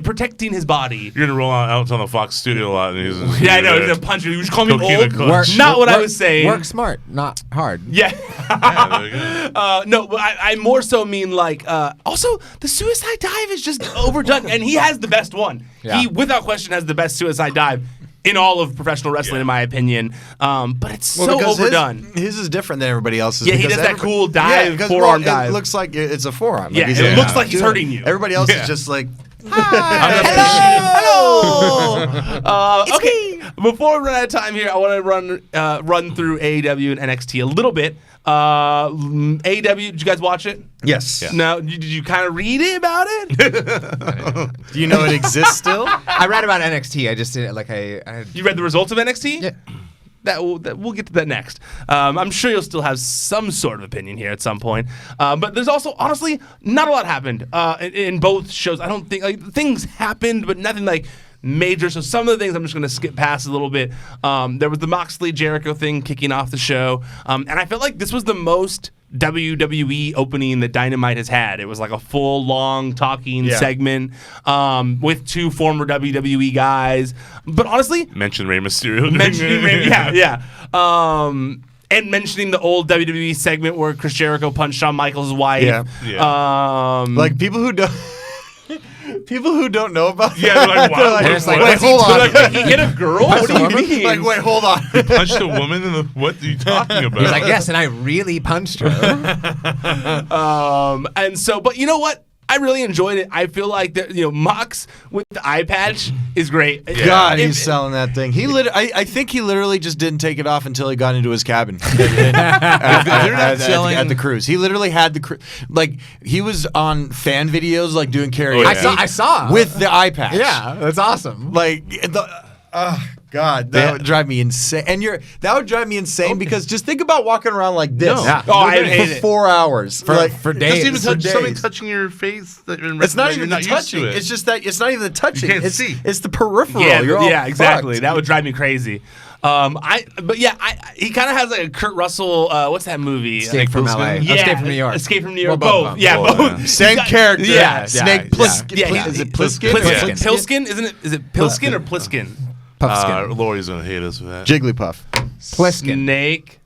protecting his body. You're going to roll out on the Fox studio a lot. And he's I know. He's going to punch you. You just call me old. Not what I was saying. Work smart, not hard. Yeah. No, but I more so mean, like, also, the suicide dive is just overdone. And he has the best one. Yeah. He, without question, has the best suicide dive in all of professional wrestling, in my opinion. But it's so overdone. His is different than everybody else's. Yeah, he does that cool dive, forearm dive. It looks like it's a forearm. Yeah, it looks like he's hurting you. Everybody else is just like, hello. Okay, before we run out of time here, I want to run through AEW and NXT a little bit. AEW, did you guys watch it? Yes. Yeah. Now, did you kind of read it about it? Do you know it exists still? I read about NXT. I just didn't You read the results of NXT? Yeah. We'll get to that next. I'm sure you'll still have some sort of opinion here at some point. But there's also, honestly, not a lot happened in both shows. I don't think things happened, but nothing like major. So some of the things I'm just going to skip past a little bit. There was the Moxley Jericho thing kicking off the show, and I felt like this was the most WWE opening that Dynamite has had. It was like a full, long talking segment with two former WWE guys. But honestly, mention Rey Mysterio. And mentioning the old WWE segment where Chris Jericho punched Shawn Michaels' wife. Yeah. Like people who don't. People who don't know about that. Yeah, they're like, wow. Wait, hold on. Like, he hit a girl? What do you mean? Like, wait, hold on. He punched a woman in the... What are you talking about? He's like, yes, and I really punched her. And so, but you know what? I really enjoyed it. I feel like Mox with the eye patch is great. Yeah. God, he's selling that thing. I think he literally just didn't take it off until he got into his cabin at the cruise. He literally had the like he was on fan videos like doing karaoke. I saw with the eye patch. Yeah, that's awesome. Like God, that would drive me insane. And that would drive me insane because just think about walking around like this. No. Yeah. Oh, I hate it. 4 hours. For days. Just even something touching your face. It's not even the touching. It's just that it's not even the touching. You can't see. It's the peripheral. Yeah, exactly. Fucked. That would drive me crazy. He kind of has like a Kurt Russell. What's that movie? Escape from LA. Yeah, Escape from New York. Escape from New York. Well, both. Yeah, both. Same character. Yeah. Snake Plissken. Yeah. Is it Plissken? Plissken, isn't it? Is it Plissken or Plissken? Puffskin. Lori's gonna hate us for that. Jigglypuff. Plissken. Snake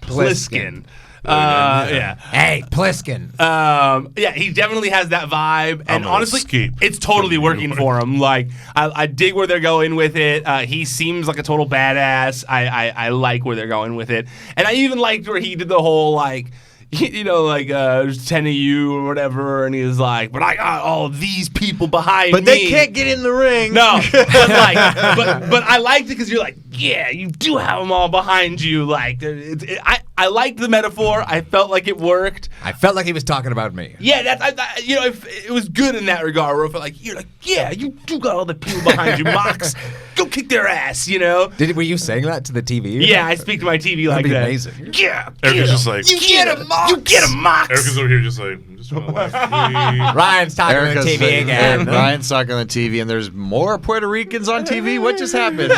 Plissken. Yeah. Hey, Plissken. Yeah, he definitely has that vibe, and honestly, it's totally working for him. Like, I dig where they're going with it. He seems like a total badass. I like where they're going with it, and I even liked where he did the whole like. There's 10 of you or whatever, and he was like, but I got all of these people behind me. But they can't get in the ring. No, but I liked it because you're like, yeah, you do have them all behind you. Like, I liked the metaphor. I felt like it worked. I felt like he was talking about me. Yeah, it was good in that regard. Where I felt like you're like, yeah, you do got all the people behind you, Mox. Go kick their ass, Were you saying that to the TV? Yeah, I speak to my TV like that. Amazing. Yeah, Erica's just like, you get a Mox. You get a Mox. Erica's over here just like, I'm just trying to laugh. Ryan's talking on the TV again. Ryan's talking on the TV, and thethere's more Puerto Ricans on TV. What just happened?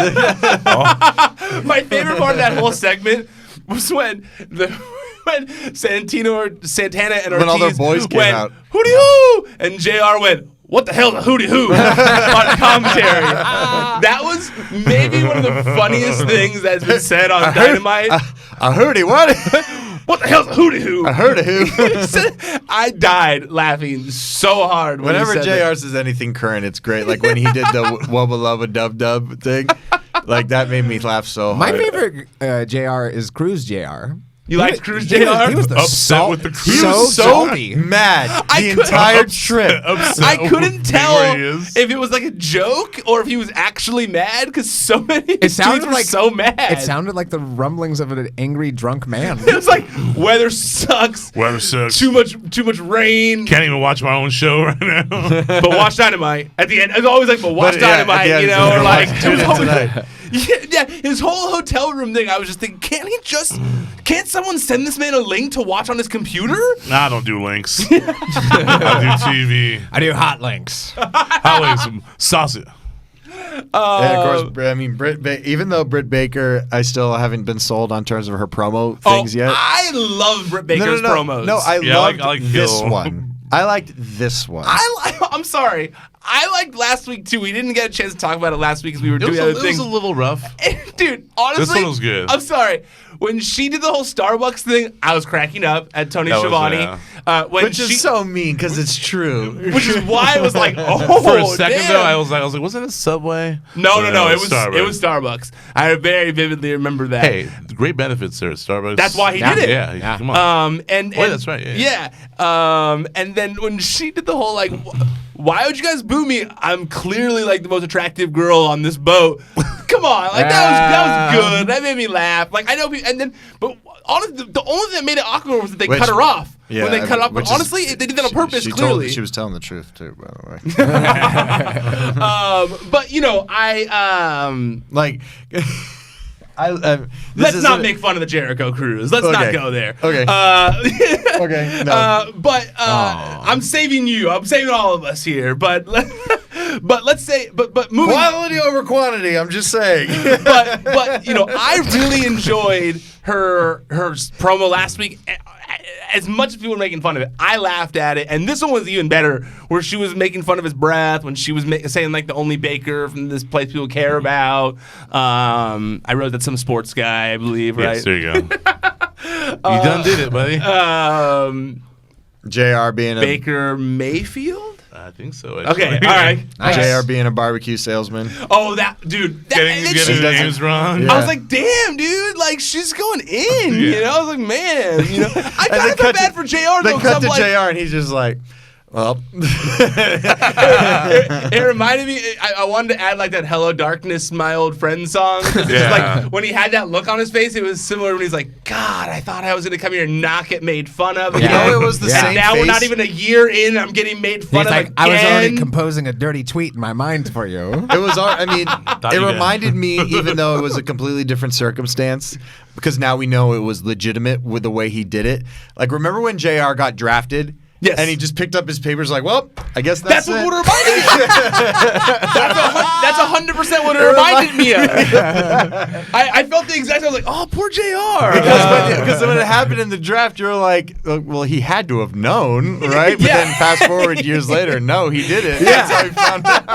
My favorite part of that whole segment was when Santana and Ortiz when all their boys came went, out. Hootie hoo! And JR went, what the hell's a hootie hoo? on commentary. That was maybe one of the funniest things that's been said on Dynamite. A hootie, what? What the hell's a hootie hoo? A hootie hoo. I died laughing so hard. Whenever JR says anything current, it's great. Like when he did the Wubba Lubba Dub Dub thing. Like that made me laugh so hard. My favorite JR is Cruz JR. You liked Cruz JR? He was upset with the Cruz. He was so mad the entire trip. I couldn't tell if it was like a joke or if he was actually mad because so many dudes were so mad. It sounded like the rumblings of an angry drunk man. It was like weather sucks. Weather sucks. Too much rain. Can't even watch my own show right now. But watch Dynamite at the end. It's always like, but watch Dynamite, or like tonight. Yeah, his whole hotel room thing. I was just thinking, can't someone send this man a link to watch on his computer? Nah, I don't do links. I do TV. I do hot links. Hot links, sausage. Of course, I mean, even though Britt Baker, I still haven't been sold on terms of her promo things yet. I love Britt Baker's promos. No, I loved like this one. I liked this one. I'm sorry. I liked last week too. We didn't get a chance to talk about it last week because we were doing other things. It was a little rough. Dude, honestly, this one was good. I'm sorry. When she did the whole Starbucks thing, I was cracking up at Tony Schiavone. Which is so mean because it's true. Which is why I was like, oh, for a second damn. though, I was like, wasn't it Subway? No. It was Starbucks. I very vividly remember that. Hey, great benefits there at Starbucks. That's why he did it. Yeah. Come on. That's right. Yeah. And then when she did the whole like, why would you guys boo me? I'm clearly like the most attractive girl on this boat. Come on, like that was good. That made me laugh. Like I know, but honestly, the only thing that made it awkward was that they cut her off. Yeah, when they cut her off. But honestly, they did that on purpose. Clearly, she was telling the truth too. By the way. But I like. Let's not make fun of the Jericho Cruise. Let's not go there. Okay. Okay. No. But I'm saving you. I'm saving all of us here. But let's say, but moving quality over quantity. I'm just saying. but I really enjoyed her promo last week. As much as people were making fun of it, I laughed at it. And this one was even better, where she was making fun of his breath, when she was saying, like, the only Baker from this place people care about. I wrote that some sports guy, I believe, right? Yes, there you go. You done did it, buddy. JR being Baker Mayfield? I think so. Okay, all right. Nice. JR being a barbecue salesman. Oh, that dude. Getting names wrong. Yeah. I was like, damn, dude. Like, she's going in. I was like, man. I kind of feel bad for JR, though. They cut to JR, and he's just like, Well, it reminded me. I wanted to add like that "Hello Darkness, My Old Friend" song. It's just like when he had that look on his face, it was similar when he's like, "God, I thought I was going to come here and not get made fun of." You know, it was the same. Now face. we're not even a year in. I'm getting made fun of again. I was already composing a dirty tweet in my mind for you. It was. I mean, it reminded me, even though it was a completely different circumstance, because now we know it was legitimate with the way he did it. Like, remember when JR got drafted? Yes. And he just picked up his papers like, well, I guess that's what it. would remind me. That's 100% what it reminded me of. I felt the exact same. I was like, oh, poor JR. Because when it happened in the draft, you're like, well, he had to have known, right? But then fast forward years later, no, he didn't. That's how he found out.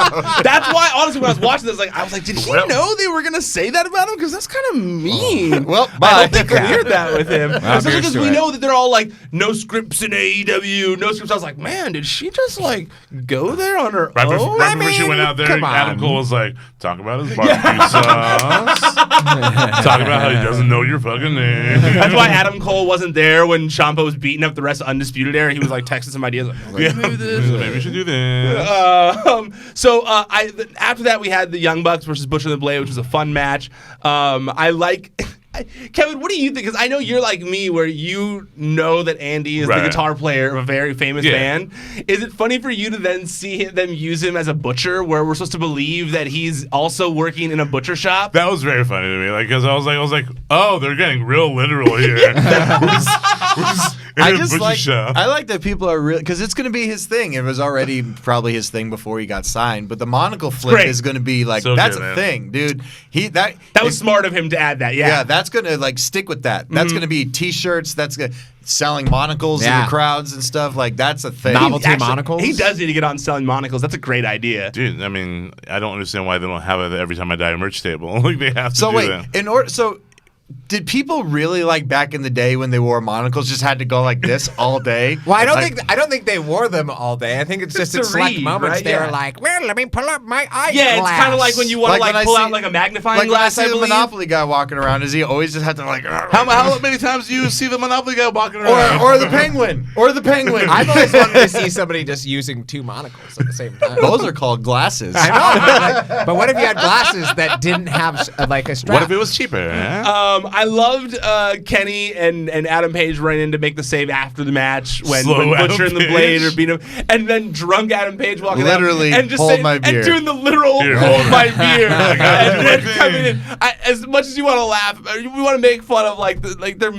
That's why, honestly, when I was watching this, I was like, did he know they were going to say that about him? Because that's kind of mean. Well, I don't think I heard that with him. Especially because we know that they're all like, no scripts in AEW, no scripts. I was like, man, did she just like go there on her own? Right before she went out there, Adam Cole was like, talk about his barbecue sauce. Talk about how he doesn't know your fucking name. That's why Adam Cole wasn't there when Ciampa was beating up the rest of Undisputed Era. He was like texting some ideas. Like, maybe we should do this. So after that, we had the Young Bucks versus Butcher and the Blade, which was a fun match. I like... Kevin, what do you think? Because I know you're like me, where you know that Andy is the guitar player of a very famous band. Is it funny for you to then see them use him as a butcher, where we're supposed to believe that he's also working in a butcher shop? That was very funny to me, like, because I was like, oh, they're getting real literal here. I like that people are real, because it's going to be his thing. It was already probably his thing before he got signed, but the monocle flip is going to be like, that's a thing, dude. That was smart of him to add that. Yeah, that's going to like stick with that. That's going to be T-shirts. That's going selling monocles in the crowds and stuff. Like, that's a thing. Novelty monocles. He does need to get on selling monocles. That's a great idea, dude. I mean, I don't understand why they don't have it every time I die merch table. Like, they have to. So wait, did people really, like, back in the day when they wore monocles, just had to go like this all day? Well, I don't think they wore them all day. I think it's just in select moments right? They were like, well, let me pull up my eyeglass. Yeah, it's kind of like when you want to pull out like a magnifying glass. Like when I see the Monopoly guy walking around, does he always just have to like? How many times do you see the Monopoly guy walking around? Or the Penguin? Or the Penguin? I've always wanted to see somebody just using two monocles at the same time. Those are called glasses. I know, but what if you had glasses that didn't have like a strap? What if it was cheaper? I loved Kenny and Adam Page running in to make the save after the match when Butcher and the Blade are beating him, and then drunk Adam Page walking out and just saying, and doing the literal hold my beer, and then coming in. As much as you want to laugh, we want to make fun of they're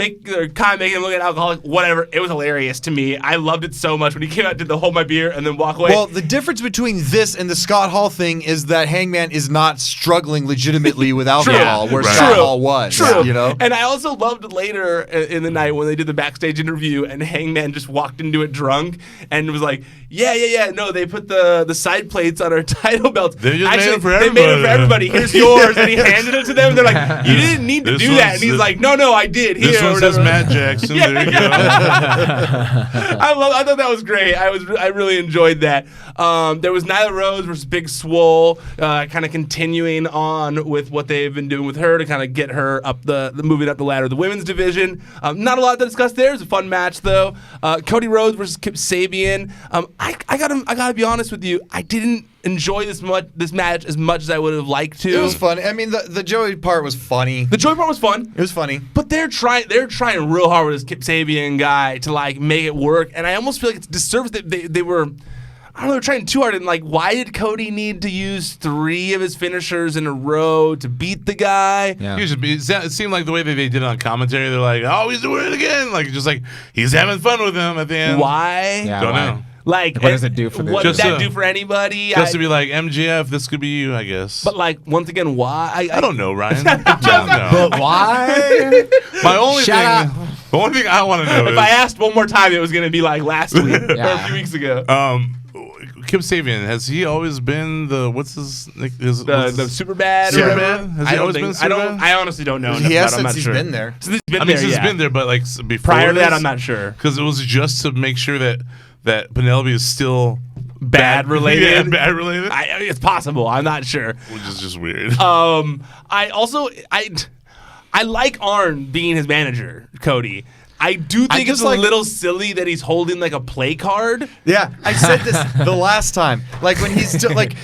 kind of making him look at alcoholic, whatever. It was hilarious to me. I loved it so much when he came out, did the hold my beer, and then walk away. Well, the difference between this and the Scott Hall thing is that Hangman is not struggling legitimately with alcohol, where Scott Hall was. True. You know, and I also loved later in the night when they did the backstage interview and Hangman just walked into it drunk and was like, yeah, no, they put the side plates on our title belts. They just Actually, made it for everybody. They made it for everybody. Here's yours. And he handed it to them. And they're like, you didn't need to do that. And he's like, no, I did. Here, this one says Matt Jackson. There you go. I thought that was great. I really enjoyed that. There was Nyla Rose versus Big Swole, kind of continuing on with what they've been doing with her to kind of get her up moving up the ladder of the women's division. Not a lot to discuss there. It was a fun match though. Cody Rhodes versus Kip Sabian. I gotta be honest with you. I didn't enjoy this match as much as I would have liked to. It was fun. I mean, the Joey part was funny. The Joey part was fun. It was funny. But they're trying real hard with this Kip Sabian guy to like make it work, and I almost feel like it's a disservice that they were. I don't know, they're trying too hard. And like, why did Cody need to use 3 of his finishers in a row to beat the guy? Yeah. It seemed like the way that they did it on commentary, they're like, oh, he's doing it again. Like, just like, he's having fun with him at the end. Why? Yeah, don't know. Like, what does it do for them? What does that do for anybody? Just to be like, MJF, this could be you, I guess. But like, once again, why? I don't know, Ryan. I don't know. But why? The only thing I want to know is, if I asked one more time, it was going to be like last week or a few weeks ago. Kip Sabian, has he always been the super bad? Superman? Has he always been Superman? I honestly don't know. He has since he's been there. Since he's been there, but like before prior to that, I'm not sure. Because it was just to make sure that Penelope is still bad related. Yeah, bad related. It's possible. I'm not sure. Which is just weird. I like Arn being his manager, Cody. I do think it's a little silly that he's holding like a play card. Yeah, I said this the last time. Like when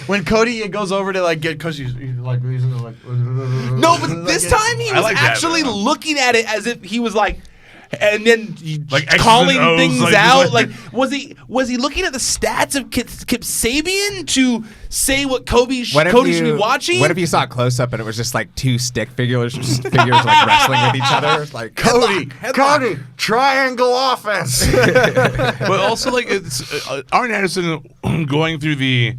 when Cody goes over to like get because he's like no, but this time he was actually looking at it as if he was like. And then like calling things out. Like was he looking at the stats of Kip Sabian to say what Cody should be watching? What if you saw a close up and it was just like two stick figures like wrestling with each other? Like Cody, triangle offense. But also like it's Arn Anderson going through the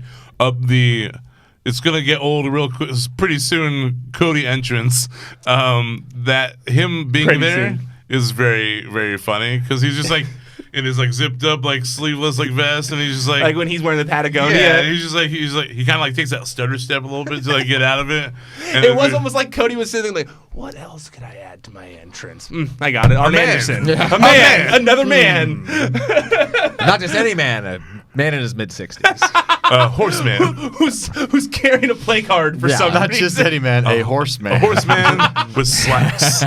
it's gonna get old real quick. Pretty soon, Cody entrance. That him being pretty there. Soon. Is very, very funny because he's just like in his like zipped up like sleeveless like vest and he's just like when he's wearing the Patagonia. Yeah, he's he kind of like takes that stutter step a little bit to like get out of it. And it was almost like Cody was sitting like, what else could I add to my entrance? I got it. Arn Anderson, a man, another man, not just any man, a man in his mid-60s. Horseman who's carrying a play card for some not reason. Just any man, a horseman. A horseman with slacks.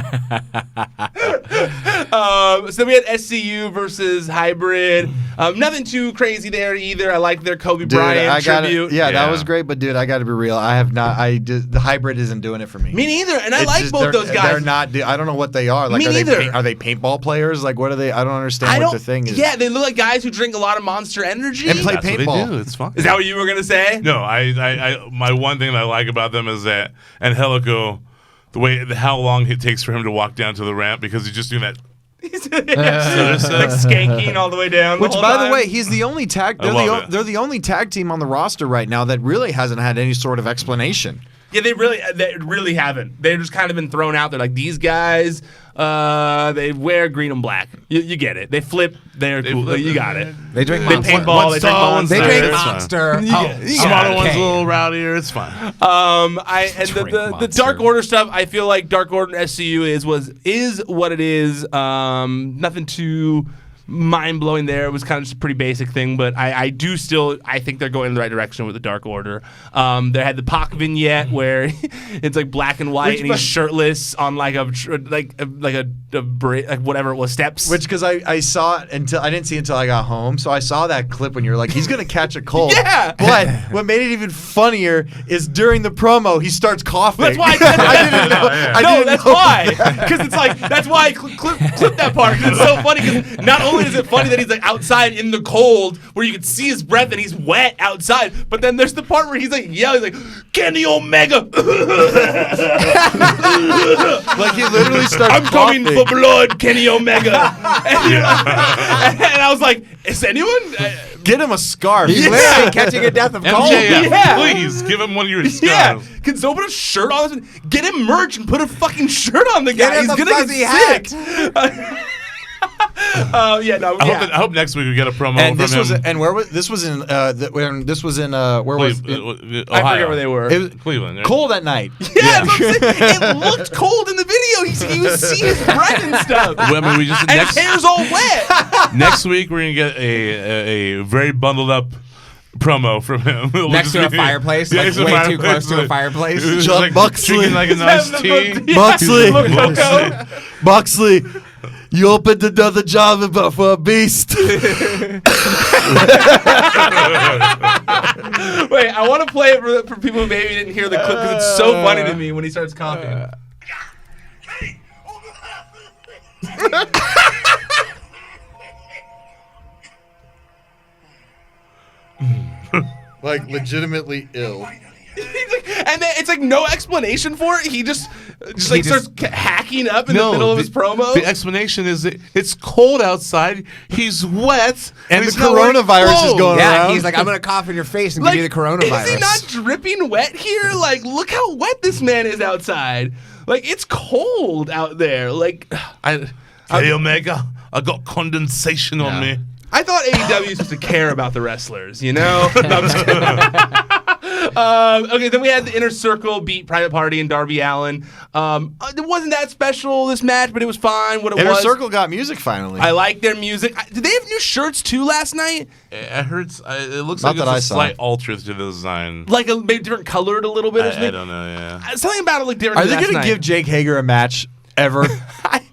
So then we had SCU versus Hybrid. Nothing too crazy there either. I like their Kobe Bryant tribute. That was great. But dude, I got to be real. I have not. The Hybrid isn't doing it for me. Me neither. And I like both those guys. They're not. I don't know what they are. Like, me neither. Are they paintball players? Like, what are they? I don't understand what their thing is. Yeah, they look like guys who drink a lot of Monster Energy and play paintball. What they do. It's fun. Is that what you were gonna say? No, I my one thing that I like about them is that Angelico, how long it takes for him to walk down to the ramp because he's just doing that. Like skanking all the way down. Which, by the way, he's the only tag. They're the only tag team on the roster right now that really hasn't had any sort of explanation. Yeah, they really haven't. They've just kind of been thrown out there. Like these guys, they wear green and black. You get it. They flip. They're cool. You got it. They drink. They paintball. They drink Monster. They drink Monster. Smaller one's a little rowdier. It's fine. The Dark Order stuff. I feel like Dark Order and SCU is what it is. Nothing too mind blowing there. It was kind of just a pretty basic thing, but I think they're going in the right direction with the Dark Order. They had the Pac vignette where it's like black and white and he's shirtless on like whatever it was, steps. Which because I saw it until I didn't see it until I got home, so I saw that clip when you're like he's gonna catch a cold. Yeah. But what made it even funnier is during the promo he starts coughing. That's why that's why. Because it's like that's why I clip that part because it's so funny. Because not only is it funny that he's like outside in the cold where you can see his breath and he's wet outside, but then there's the part where he's like yelling like Kenny Omega. Like he literally starts I'm coughing. coming for blood, Kenny Omega. and I was like, is anyone get him a scarf? He's literally catching a death of cold. Please give him one of your scarves. Yeah. Can someone put a shirt on? Get him merch and put a fucking shirt on the guy. He's gonna get sick. I hope next week we get a promo and from him. And where was this? Was in where was it? I forget where they were. It was Cleveland. Right? Cold at night. Yeah. It looked cold in the video. You was seeing his breath and stuff. Well, I mean, and his hair's all wet. Next week we're gonna get a very bundled up promo from him. Next to a fireplace, like way too close to a fireplace. John like Moxley, drinking like a nice tea. Moxley, you opened another job for a beast. Wait, I want to play it for people who maybe didn't hear the clip because it's so funny to me when he starts coughing. Like legitimately ill. And then it's like no explanation for it. He just starts hacking up in the middle of his promo. The explanation is that it's cold outside. He's wet, and the coronavirus is going around. Yeah, he's like, I'm gonna cough in your face and give you the coronavirus. Is he not dripping wet here? Like, look how wet this man is outside. Like, it's cold out there. Like, Hey Omega, I got condensation on me. I thought AEW was supposed to care about the wrestlers, you know? No, I'm just kidding. Okay, then we had the Inner Circle beat Private Party and Darby Allin. It wasn't that special, this match, but it was fine. Inner Circle got music finally. I like their music. Did they have new shirts too last night? I heard it looks like it's a slight alter to the design. Like maybe different colored a little bit or something? I don't know, yeah. Something about it looked different. Are they going to give Jake Hager a match ever.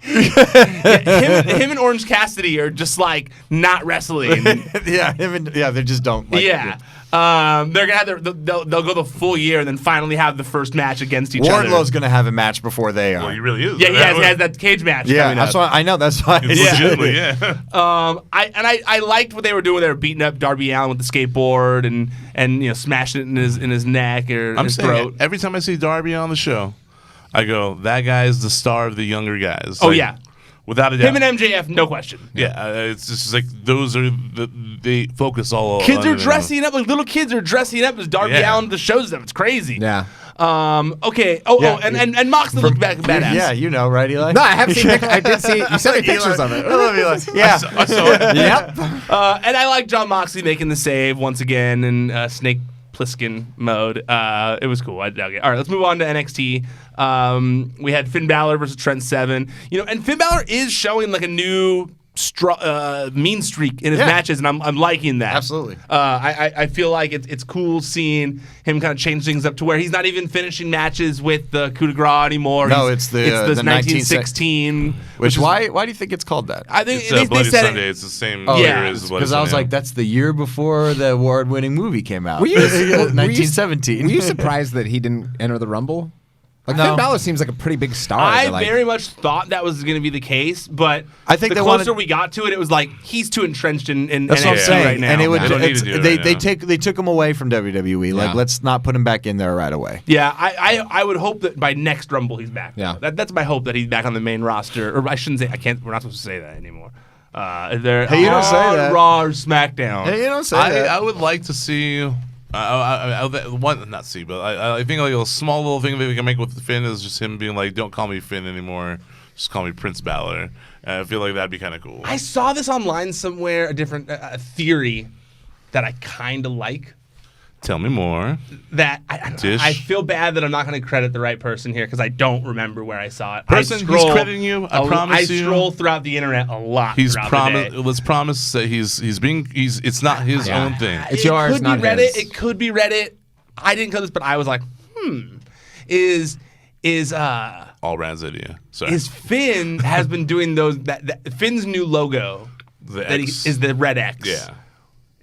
Him and Orange Cassidy are just like not wrestling. They just don't. Like, they're gonna have they'll go the full year and then finally have the first match against each other. Wardlow's gonna have a match before they are. Well, he really is. Yeah, he has that cage match. Yeah, coming that's up. why I know. That's why. Legitimately, yeah. I liked what they were doing. They were beating up Darby Allin with the skateboard and smashing it in his neck or his throat. Every time I see Darby on the show, I go, that guy is the star of the younger guys. Oh, yeah. Without a doubt. Him and MJF, no question. Yeah, it's just like those are they focus all. Kids are dressing up like little kids are dressing up as Darby Allin at the shows. Them, it's crazy. Yeah. Okay. And Moxley looked back badass. Yeah, you know, right, Eli? No, I haven't seen. I did see. You sent me pictures of it. I love Eli. Yeah. I saw it. Yep. And I like John Moxley making the save once again in Snake Plissken mode. It was cool. I dug it. All right, let's move on to NXT. We had Finn Balor versus Trent Seven. And Finn Balor is showing like a new mean streak in his matches, and I'm liking that. Absolutely. I feel like it's cool seeing him kind of change things up to where he's not even finishing matches with the coup de grace anymore. No, it's the 1916. Which why do you think it's called that? I think It's Bloody said Sunday. It's the same year as Bloody because I was Sunday. like, that's the year before the award-winning movie came out. Were you 1917. Were you surprised that he didn't enter the Rumble? Like Finn Balor seems like a pretty big star. I very much thought that was going to be the case, but I think the closer we got to it, it was like he's too entrenched in that's NXT what I'm saying. right now. And it would they took him away from WWE. Like, Yeah. let's not put him back in there right away. Yeah, I would hope that by next Rumble he's back. Yeah. That's my hope that he's back on the main roster. Or I shouldn't say we're not supposed to say that anymore. Hey, you don't say that. Raw or SmackDown. Hey, you don't say that. I would like to see. I think like a small little thing that we can make with Finn is just him being like, "Don't call me Finn anymore, just call me Prince Balor." I feel like that'd be kind of cool. I saw this online somewhere, a different theory that I kind of like. Tell me more. That I feel bad that I'm not going to credit the right person here because I don't remember where I saw it. Person who's crediting you, I promise you. I stroll throughout the internet a lot. Let's promise that it's not his own thing. It's yours, could not be Reddit. his. It could be Reddit. I didn't cut this, but I was like, is all Rand's idea. Sorry. Is Finn has been doing those that Finn's new logo is the red X. Yeah.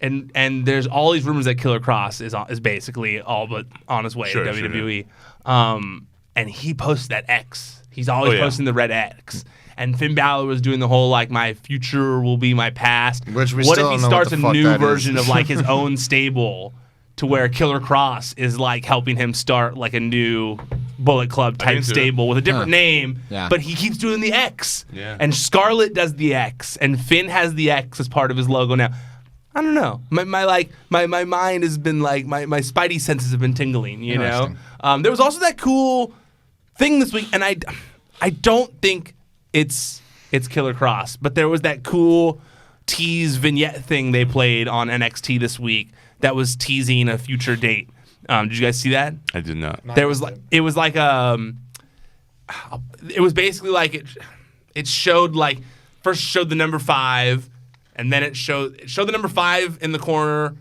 And there's all these rumors that Killer Cross is basically all but on his way to WWE. And he posts that X. He's always posting the red X. And Finn Balor was doing the whole like my future will be my past. What if he starts a new version of like his own stable to where Killer Cross is like helping him start like a new Bullet Club type stable with a different name, but he keeps doing the X. Yeah. And Scarlett does the X, and Finn has the X as part of his logo now. I don't know. My mind has been like my spidey senses have been tingling. You know. There was also that cool thing this week, and I don't think it's Killer Cross, but there was that cool tease vignette thing they played on NXT this week that was teasing a future date. Did you guys see that? I did not. There was like it was basically like it showed like first showed the number 5. And then it showed the number 5 in the corner.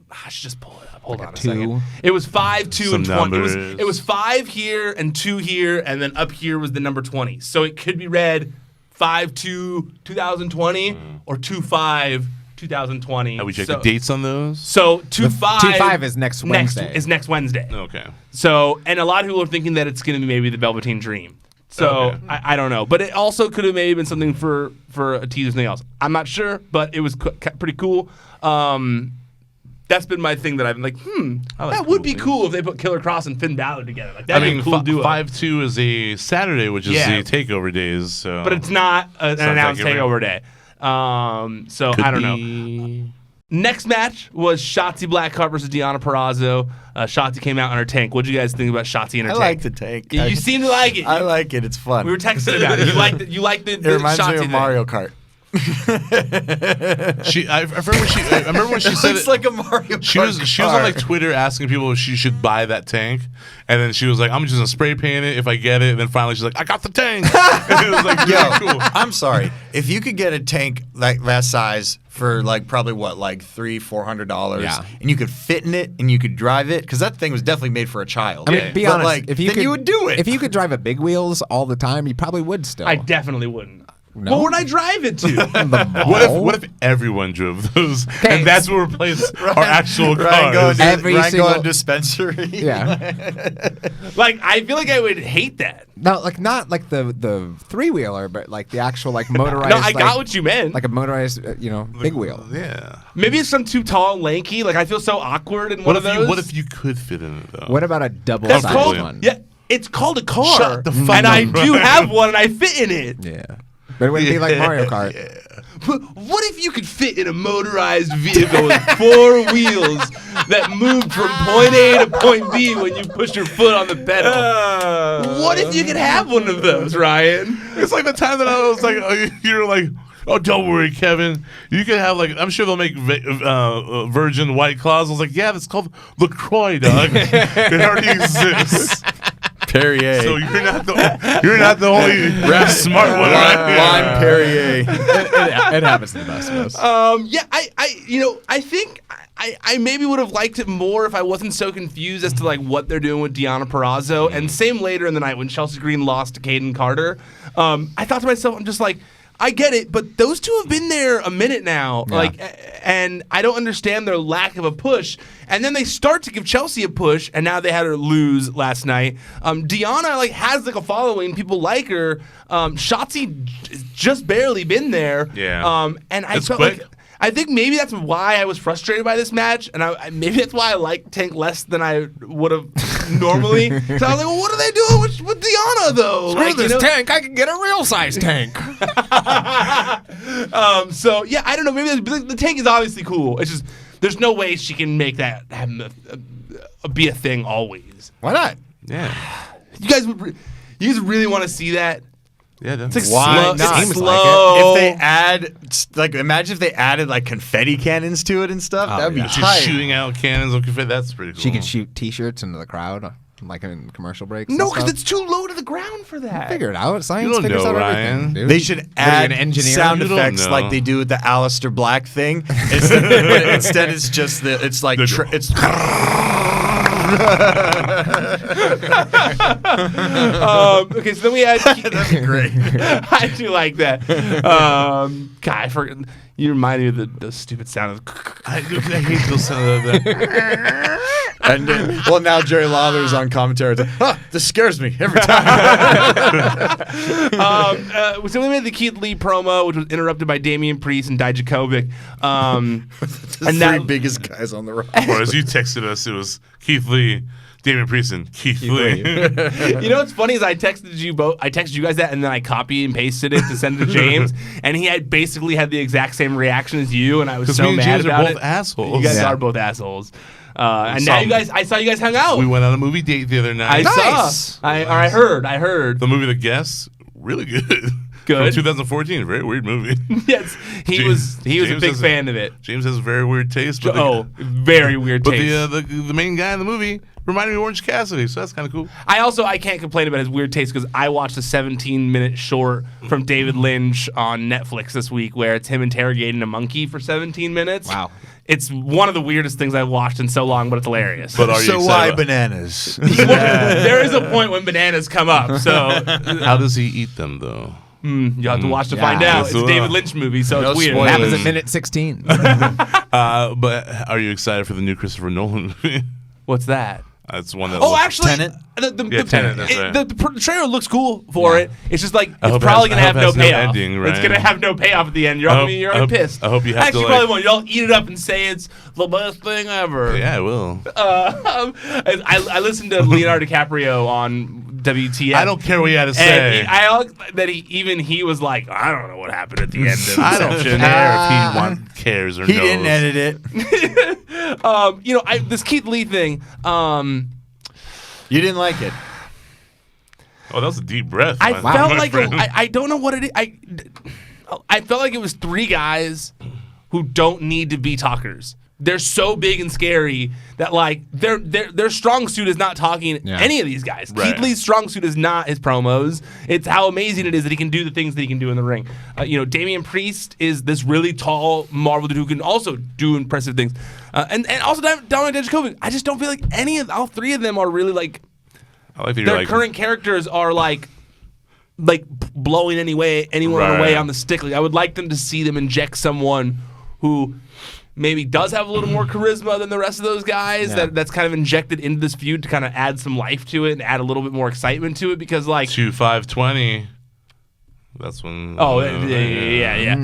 I should just pull it up. Hold on a second. It was 5, 2, and 20. It was 5 here and 2 here, and then up here was the number 20. So it could be read 5-2 2020 or 2-5 2020. Have we checked the dates on those? So 2-5 2-5 is next Wednesday. Is next Wednesday. Okay. So and a lot of people are thinking that it's going to be maybe the Velveteen Dream. So I don't know, but it also could have maybe been something for a teaser or something else. I'm not sure, but it was pretty cool. That's been my thing that I've been like, that would be cool if they put Killer Cross and Finn Balor together. Like that'd be a cool duo. 5-2 is a Saturday, which is the takeover days. So. But it's not an announced takeover day. So I don't know. Next match was Shotzi Blackheart versus Deonna Purrazzo. Shotzi came out on her tank. What did you guys think about Shotzi and her tank? I like the tank. You seem to like it. I like it. It's fun. We were texting about it. You like the It reminds Shotzi me of thing. Mario Kart. I remember when she said It's like a Mario Kart. She was on like Twitter asking people if she should buy that tank, and then she was like, "I'm just gonna spray paint it if I get it." And then finally she's like, "I got the tank." And it was like really cool. I'm sorry. If you could get a tank like that size for like probably $300-$400. Yeah. And you could fit in it and you could drive it because that thing was definitely made for a child. I mean, be honest, you would do it. If you could drive a big wheels all the time, you probably would still. I definitely wouldn't. No? What would I drive it to? The mall? What if everyone drove those, and that's what replaced our actual Ryan cars? Ryan going to dispensary. Yeah. Like, I feel like I would hate that. No, like not like the 3-wheeler, but like the actual like motorized. No, I got what you meant. Like a motorized, big wheel. Yeah. Maybe it's I'm too tall and lanky. Like, I feel so awkward in one of those. What if you could fit in it, though? What about a double-sized one? Yeah, it's called a car. Shut the fuck and up, I do Brian. have one, and I fit in it. Yeah. But it wouldn't be like Mario Kart. But what if you could fit in a motorized vehicle with 4 wheels that moved from point A to point B when you push your foot on the pedal? What if you could have one of those, Ryan? It's like the time that I was like, you're like, oh, don't worry, Kevin. You can have I'm sure they'll make virgin White Claws. I was like, yeah, that's called LaCroix, dog. It already exists. Perrier. So you're not the only smart one. Lime Perrier. It happens to the best of us. Yeah, I think I maybe would have liked it more if I wasn't so confused as to like what they're doing with Deonna Purrazzo. And same later in the night when Chelsea Green lost to Caden Carter. I thought to myself, I'm just like, I get it, but those two have been there a minute now, Yeah. and I don't understand their lack of a push. And then they start to give Chelsea a push, and now they had her lose last night. Deonna has a following; people like her. Shotzi just barely been there. Yeah, and I felt quick. I think maybe that's why I was frustrated by this match, and maybe that's why I like Tank less than I would have normally. So I was like, well, what are they doing with Deonna, though? Screw this tank. I can get a real size tank. So, yeah, I don't know. Maybe the tank is obviously cool. It's just there's no way she can make that be a thing always. Why not? Yeah. You guys really want to see that? Yeah, It's like Why slow. not? It's slow. If they add, imagine if they added confetti cannons to it and stuff. That'd be She's tight. shooting out cannons of confetti. That's pretty cool. She can shoot T-shirts into the crowd, like in commercial breaks. No, because it's too low to the ground for that. Figure it out. Science You don't figures know, out Ryan. everything, dude. They should add an engineer? sound You don't effects know. like they do with the Aleister Black thing. Instead, it's just it's like it's. Okay, so then we had. That'd be great. I do like that. God, you remind me of the stupid sound of. I hate those sounds of that. And now Jerry Lawler's on commentary. It's like, this scares me every time. So we made the Keith Lee promo, which was interrupted by Damian Priest and Dijakovic. The three biggest guys on the roster. Or as you texted us, it was Keith Lee, Damian Priest, and Keith Lee. You know what's funny is I texted you guys that, and then I copied and pasted it to send to James, and he had basically had the exact same reaction as you, and I was so me and mad James about are both it. assholes. You guys Yeah. are both assholes. And now I saw you guys hung out. We went on a movie date the other night. I heard. The movie The Guest, really good. Good. From 2014, very weird movie. Yes, he was a James big fan of it. James has a very weird taste. But very weird but taste. the main guy in the movie reminded me of Orange Cassidy, so that's kind of cool. I can't complain about his weird taste because I watched a 17-minute short from David Lynch on Netflix this week where it's him interrogating a monkey for 17 minutes. Wow. It's one of the weirdest things I've watched in so long, but it's hilarious. But are you So why excited? bananas? There is a point when bananas come up, so How does he eat them, though? you'll have to watch to Yeah. find out. Yes, It's a David Lynch movie, so No it's weird. spoilers. happens at minute 16. But are you excited for the new Christopher Nolan movie? What's that? That's one that. Oh, looks- actually, Tenet? Tenet, that's right. the trailer looks cool for it. It's just like I it's hope it probably has- gonna I have hope it no has no payoff. ending, It's Ryan. gonna have no payoff at the end. You're I hope- you're I hope- pissed. I hope you have to, Actually, like- probably won't. Y'all eat it up and say it's the best thing ever. Yeah, I will. I listened to Leonardo DiCaprio on WTF. I don't care what you had to say. And he was like, I don't know what happened at the end of I don't Inception. care if he cares or He knows. didn't edit it. This Keith Lee thing. You didn't like it. Oh, that was a deep breath. I felt my like friend. I don't know what it is. I felt like it was three guys who don't need to be talkers. They're so big and scary that like their strong suit is not talking any of these guys. Right. Keith Lee's strong suit is not his promos. It's how amazing it is that he can do the things that he can do in the ring. Damian Priest is this really tall Marvel dude who can also do impressive things. And also Dominic Dijakovic. I just don't feel like all three of them are really like their current characters are like blowing anyone away on the stick. Like, I would like them to see them inject someone who maybe does have a little more charisma than the rest of those guys that's kind of injected into this feud to kind of add some life to it and add a little bit more excitement to it because like 2-5-20. That's when. Oh yeah.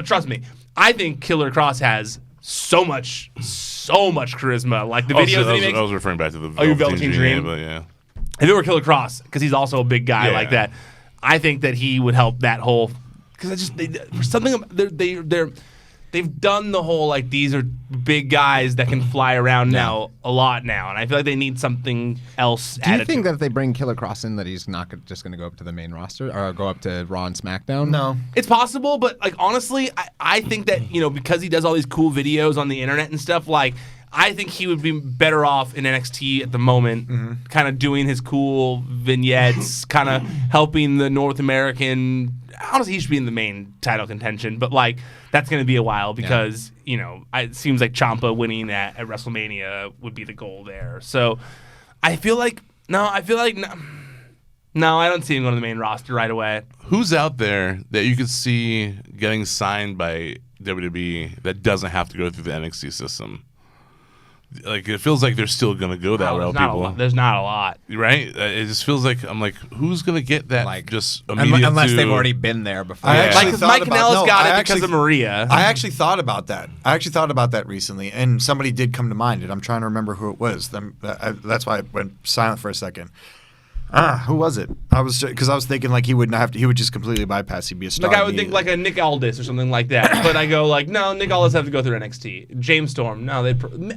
Trust me. I think Killer Cross has so much charisma. Like the videos that he makes. I was referring back to the Velveteen Dream. But yeah. If it were Killer Cross, because he's also a big guy like that, I think that he would help that whole. Because they've done the whole like these are big guys that can fly around now a lot now, and I feel like they need something else. Do you think that if they bring Killer Cross in, that he's not just going to go up to the main roster or go up to Raw and SmackDown? No, it's possible, but like honestly, I think that because he does all these cool videos on the internet and stuff, like I think he would be better off in NXT at the moment, kind of doing his cool vignettes, kind of helping the North American. Honestly, he should be in the main title contention, but like that's going to be a while because it seems like Ciampa winning at WrestleMania would be the goal there. So I feel like no, I don't see him going to the main roster right away. Who's out there that you could see getting signed by WWE that doesn't have to go through the NXT system? Like, it feels like they're still going to go that route, There's not a lot. Right? It just feels like, I'm like, who's going to get that just immediately? Unless they've already been there before. Because Mike Kanellis got it because of Maria. I actually thought about that. Recently, and somebody did come to mind, and I'm trying to remember who it was. That's why I went silent for a second. Who was it? I was thinking like he would just completely bypass. He'd be a star. Like I would think like a Nick Aldis or something like that. But I go like, no, Nick Aldis have to go through NXT. James Storm, no,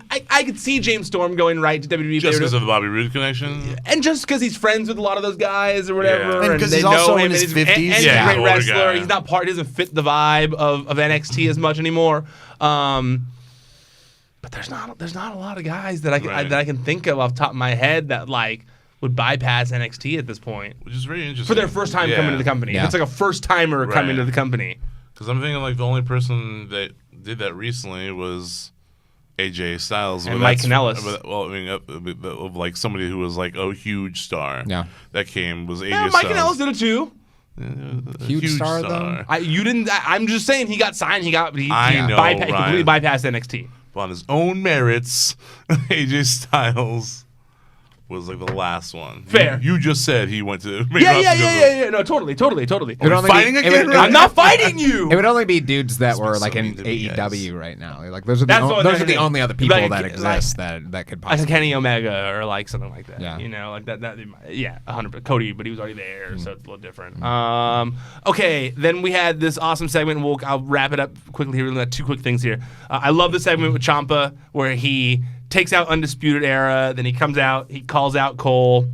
I could see James Storm going right to WWE. Just because of the Bobby Roode connection, and just because he's friends with a lot of those guys or whatever, and because he's also in his 50s, and he's a great wrestler. Guy. He's not he doesn't fit the vibe of NXT as much anymore. But there's not a lot of guys that I can think of off the top of my head that like would bypass NXT at this point. Which is very interesting. For their first time coming to the company. Yeah. It's like a first-timer coming to the company. Because I'm thinking like the only person that did that recently was AJ Styles. And Mike Kanellis. Well, I mean, of like somebody who was like a huge star. Yeah. That came was AJ Styles. Mike Kanellis did it too. Huge star though. I'm just saying he got signed. He completely bypassed NXT. But on his own merits, AJ Styles was like the last one. Fair. You just said he went to. Yeah. No, totally. Fighting again? I'm not fighting you. It would only be dudes that were like in AEW right now. Like those are the only other people that exist that could possibly. Like Kenny Omega or like something like that. Yeah. Like that. 100%. Cody, but he was already there, so it's a little different. Okay, then we had this awesome segment. I'll wrap it up quickly here. We've got two quick things here. I love the segment with Ciampa where he takes out Undisputed Era, then he comes out, he calls out Cole.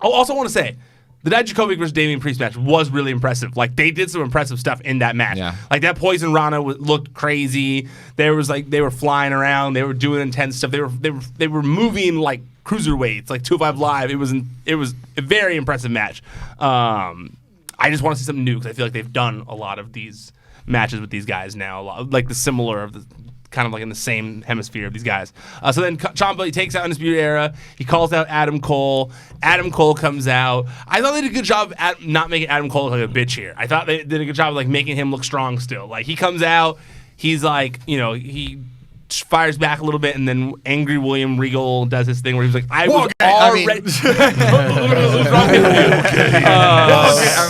Oh, also want to say, the Dijakovic versus Damian Priest match was really impressive. Like, they did some impressive stuff in that match. Yeah. Like, that Poison Rana looked crazy. They were flying around. They were doing intense stuff. They were moving like cruiserweights, like 205 Live. It was a very impressive match. I just want to see something new because I feel like they've done a lot of these matches with these guys now, like the similar of the kind of like in the same hemisphere of these guys. So then Ciampa, he takes out Undisputed Era. He calls out Adam Cole. Adam Cole comes out. I thought they did a good job at not making Adam Cole look like a bitch here. I thought they did a good job of like making him look strong still. Like he comes out, he's like, he fires back a little bit, and then Angry William Regal does his thing where he's like, I was already. What's wrong with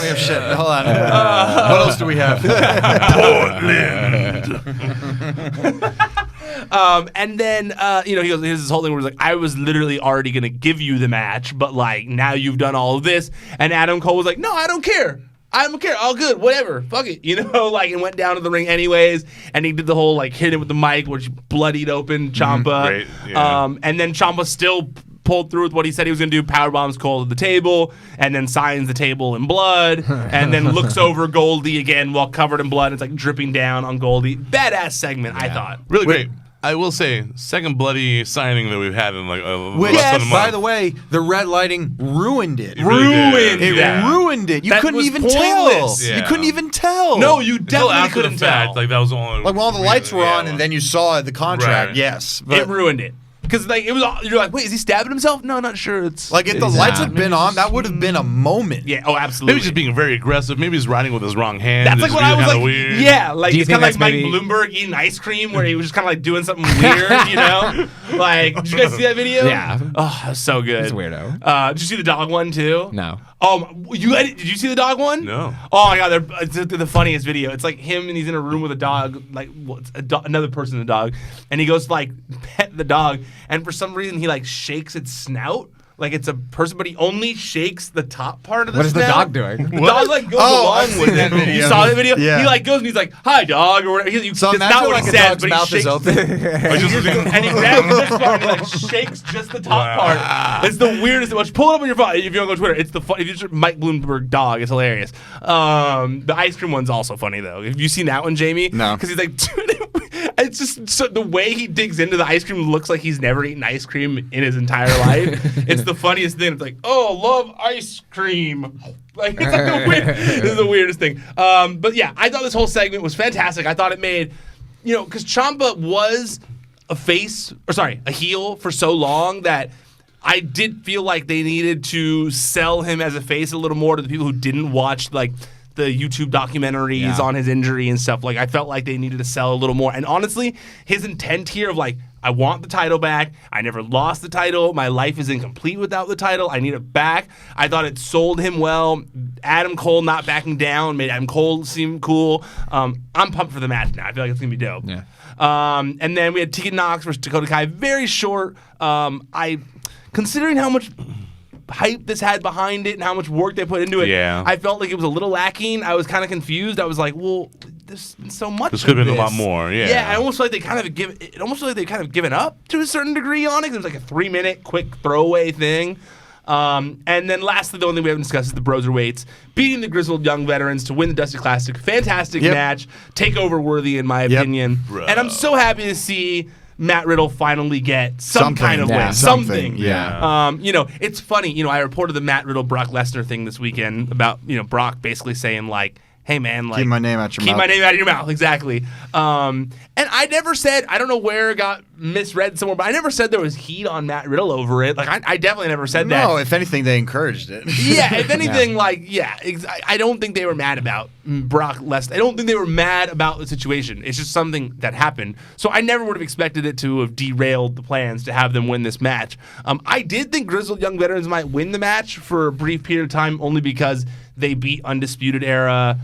you? Shit. Hold on. What else do we have? Portland. And then he goes, here's this whole thing where he's like, I was literally already gonna give you the match, but like now you've done all of this. And Adam Cole was like, no, I don't care. I don't care. All good. Whatever. Fuck it. And went down to the ring anyways. And he did the whole like hit him with the mic, which bloodied open Ciampa. Right. Yeah. And then Ciampa still pulled through with what he said he was going to do. Powerbombs Cole to the table, and then signs the table in blood, and then looks over Goldie again while covered in blood. It's like dripping down on Goldie. Badass segment, I thought. Really great. I will say, second bloody signing that we've had in like less than a month. By the way, the red lighting ruined it. It really ruined it. You couldn't even tell. Yeah. You couldn't even tell. No, you definitely couldn't tell. Like that was only like when all the lights were on, and then you saw the contract. Right. Yes, but it ruined it. Because like you're like, wait, is he stabbing himself? No, not sure. It's like if the lights had been on, that would have been a moment. Yeah, oh, absolutely. Maybe he's just being very aggressive. Maybe he's riding with his wrong hand. That's like what I was like. Weird. Yeah, like it's kind of like Mike Bloomberg eating ice cream, where he was just kind of like doing something weird, you know? Like, did you guys see that video? Yeah. Oh, that's so good. It's weirdo. Did you see the dog one too? No. Did you see the dog one? No. Oh my god, it's the funniest video. It's like him and he's in a room with a dog, like another person, a dog, and he goes to like pet the dog, and for some reason he like shakes its snout. Like it's a person, but he only shakes the top part of the snout. What is the dog doing? The dog like goes along with it. Video. You saw the video? Yeah. He like goes and he's like, "Hi, dog," or whatever. So that's not what like he a says, dog's but mouth he shakes. is open. And he grabs this part and he like shakes just the top part. It's the weirdest. Pull it up on your phone if you don't go to Twitter. It's the fun. If you just Mike Bloomberg dog, it's hilarious. The ice cream one's also funny though. Have you seen that one, Jamie? No. Because he's like, it's just so the way he digs into the ice cream looks like he's never eaten ice cream in his entire life. It's the funniest thing. It's like, oh, love ice cream. Like it's like it's the weirdest thing. But yeah, I thought this whole segment was fantastic. I thought it made, because Ciampa was a heel for so long that I did feel like they needed to sell him as a face a little more to the people who didn't watch like the YouTube documentaries on his injury and stuff. Like I felt like they needed to sell a little more. And honestly, his intent here of like, I want the title back. I never lost the title. My life is incomplete without the title. I need it back. I thought it sold him well. Adam Cole not backing down made Adam Cole seem cool. I'm pumped for the match now. I feel like it's going to be dope. Yeah. And then we had Tegan Nox versus Dakota Kai. Very short. Considering how much hype this had behind it and how much work they put into it, I felt like it was a little lacking. I was kind of confused. I was like, well, there's been so much. This could have been a lot more. Yeah. I almost feel like they kind of given up to a certain degree on it. It was like a 3-minute quick throwaway thing. And then lastly, the only thing we haven't discussed is the Broserweights beating the Grizzled Young Veterans to win the Dusty Classic. Fantastic match, takeover worthy in my opinion. Bro. And I'm so happy to see Matt Riddle finally get some kind of win. Something. It's funny. I reported the Matt Riddle Brock Lesnar thing this weekend about Brock basically saying like, hey man, like keep my name out your mouth. Keep my name out of your mouth, exactly. And I never said, I don't know where it got misread somewhere, but I never said there was heat on Matt Riddle over it. Like I definitely never said that. No, if anything, they encouraged it. Yeah, if anything, I don't think they were mad about Brock Lesnar. I don't think they were mad about the situation. It's just something that happened. So I never would have expected it to have derailed the plans to have them win this match. I did think Grizzled Young Veterans might win the match for a brief period of time, only because they beat Undisputed Era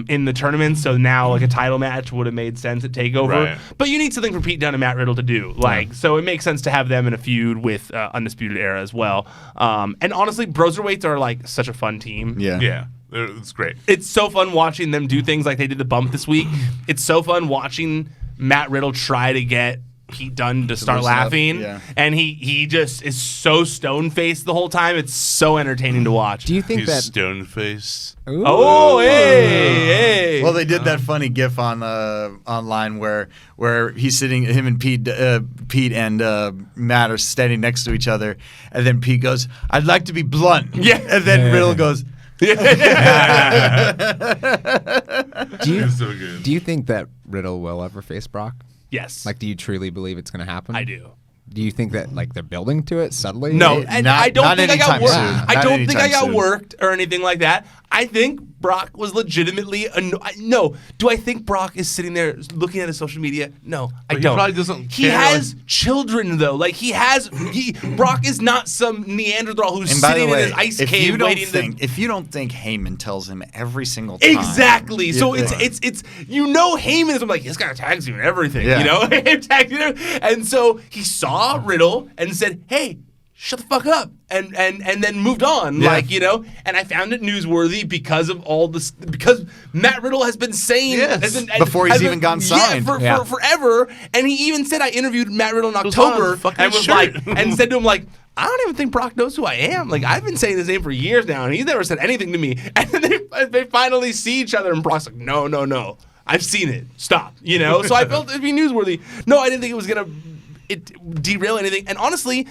in the tournament, so now like a title match would have made sense at TakeOver. Right. But you need something for Pete Dunne and Matt Riddle to do, so it makes sense to have them in a feud with Undisputed Era as well. And honestly, Broserweights are like such a fun team. Yeah. It's great. It's so fun watching them do things like they did the bump this week. It's so fun watching Matt Riddle try to get Pete Dunne to start laughing, and he just is so stone-faced the whole time. It's so entertaining to watch. Do you think he's that stone-faced? Oh, hey! Well, they did that funny GIF on online where he's sitting, him and Pete and Matt are standing next to each other, and then Pete goes, "I'd like to be blunt," and then Riddle goes. Do you think that Riddle will ever face Brock? Yes. Like, do you truly believe it's going to happen? I do. Do you think that like they're building to it subtly? No, and I don't think I got worked. I don't think I got soon. worked or anything like that. I think Brock was legitimately no. Do I think Brock is sitting there looking at his social media? No, I don't. He probably doesn't He care. has children though. Like Brock is not some Neanderthal who's sitting in his ice cave waiting. If you don't think Heyman tells him every single time, exactly. So it's Heyman is like, this guy tags you and everything. And so he saw Riddle and said, hey, shut the fuck up, and then moved on, and I found it newsworthy because of all this, because Matt Riddle has been saying before he's even gotten signed for forever, and he even said, I interviewed Matt Riddle in October and was like, and said to him like, I don't even think Brock knows who I am. Like, I've been saying his name for years now, and he's never said anything to me. And then they finally see each other, and Brock's like, no. I've seen it. Stop. So I felt it'd be newsworthy. No, I didn't think it was going to derail anything. And honestly,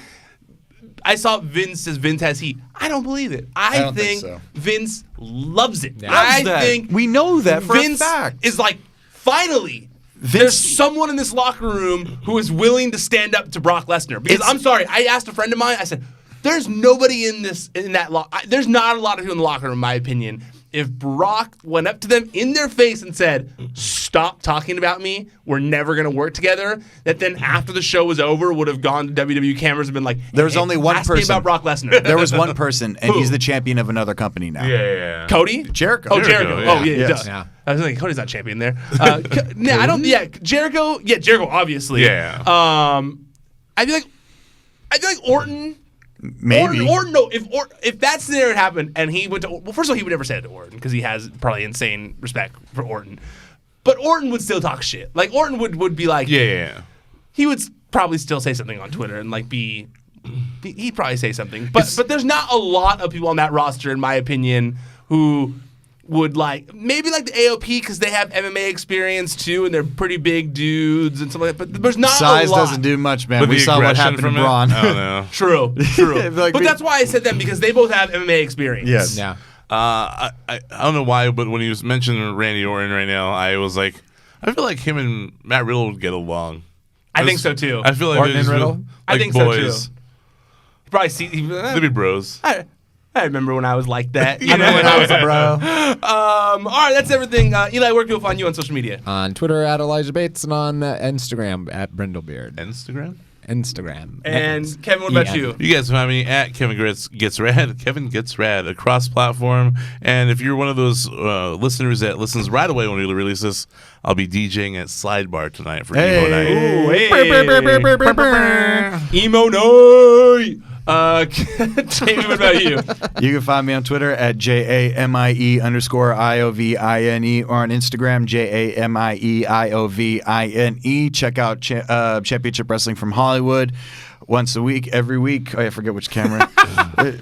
I saw Vince says Vince has heat. I don't believe it. I don't think so. Vince loves it. Yeah. I think we know that for Vince a fact. is like, finally, there's someone in this locker room who is willing to stand up to Brock Lesnar. Because I'm sorry, I asked a friend of mine, I said, there's nobody in that there's not a lot of people in the locker room, in my opinion. If Brock went up to them in their face and said, stop talking about me, we're never going to work together, that then after the show was over would have gone to WWE cameras and been like, there's only one ask person. Me about Brock Lesnar. There was one person, and he's the champion of another company now. Yeah. Cody? Jericho. Oh, Jericho. Yeah. Oh, yeah. Yes. Yeah. I was like, Cody's not champion there. I don't. Yeah, Jericho. Yeah, Jericho. Obviously. Yeah. I feel like Orton. Maybe. Orton. No. If that scenario happened and he went to, well, first of all, he would never say it to Orton because he has probably insane respect for Orton. But Orton would still talk shit. Like Orton would be like, yeah. He would probably still say something on Twitter and like he'd probably say something. But there's not a lot of people on that roster, in my opinion, who would maybe the AOP because they have MMA experience too and they're pretty big dudes and something like that. But there's not size a lot. doesn't do much, man. But we saw what happened to Braun. I don't know. True. But that's why I said them, because they both have MMA experience. Yes. Yeah. I don't know why, but when he was mentioning Randy Orton right now, I was like, I feel like him and Matt Riddle would get along. I think so too. I feel like Orton and Riddle? I think boys. so too. You probably see. They'd be bros. I remember when I was like that. I remember when I was a bro. All right, that's everything. Eli, where can people find you on social media? On Twitter at Elijah Bates and on Instagram at Brindlebeard. Instagram. And Kevin, what about you? You guys find me at Kevin Gets Rad. Kevin Gets Rad across platform. And if you're one of those listeners that listens right away when we release this, I'll be DJing at Slide Bar tonight for Emo Night. Ooh, hey. Emo Night. Jamie, what about you? You can find me on Twitter at JAMIE_IOVINE or on Instagram JAMIEIOVINE. Check out Championship Wrestling from Hollywood once a week, every week. I forget which camera.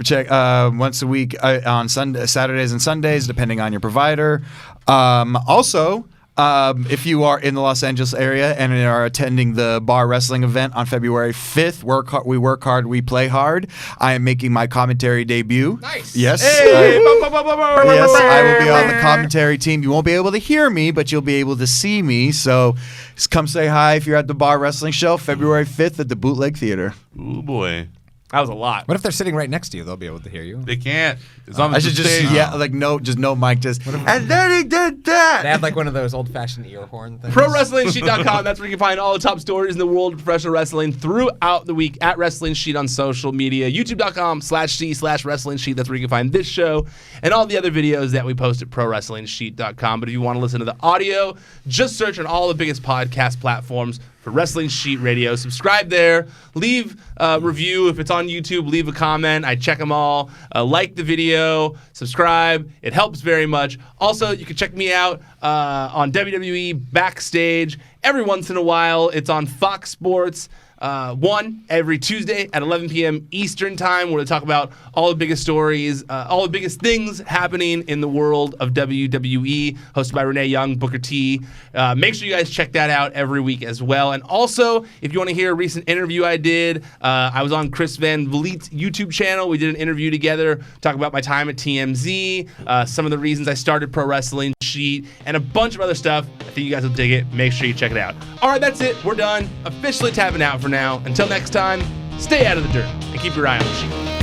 Check once a week on Saturdays and Sundays, depending on your provider. Also, if you are in the Los Angeles area and are attending the bar wrestling event on February 5th, we work hard, we play hard. I am making my commentary debut. Nice. Yes. Hey. Yes, I will be on the commentary team. You won't be able to hear me, but you'll be able to see me. So just come say hi if you're at the bar wrestling show, February 5th at the Bootleg Theater. Ooh, boy. That was a lot. What if they're sitting right next to you? They'll be able to hear you. They can't. It's on the I should just, stage. no mic, just, and then he did that. They have one of those old-fashioned ear horn things. ProWrestlingSheet.com. That's where you can find all the top stories in the world of professional wrestling throughout the week. At Wrestling Sheet on social media. YouTube.com/C/Wrestling Sheet. That's where you can find this show and all the other videos that we post at ProWrestlingSheet.com. But if you want to listen to the audio, just search on all the biggest podcast platforms for Wrestling Sheet Radio. Subscribe there. Leave a review. If it's on YouTube, leave a comment. I check them all. Like the video. Subscribe. It helps very much. Also, you can check me out on WWE Backstage every once in a while. It's on Fox Sports 1 every Tuesday at 11 p.m. Eastern Time, where we talk about all the biggest stories, all the biggest things happening in the world of WWE, hosted by Renee Young, Booker T. Make sure you guys check that out every week as well. And also, if you want to hear a recent interview I did, I was on Chris Van Vliet's YouTube channel. We did an interview together, talking about my time at TMZ, some of the reasons I started Pro Wrestling Sheet, and a bunch of other stuff. I think you guys will dig it. Make sure you check it out. All right, that's it. We're done. Officially tapping out for now. Until next time, stay out of the dirt and keep your eye on the sheet.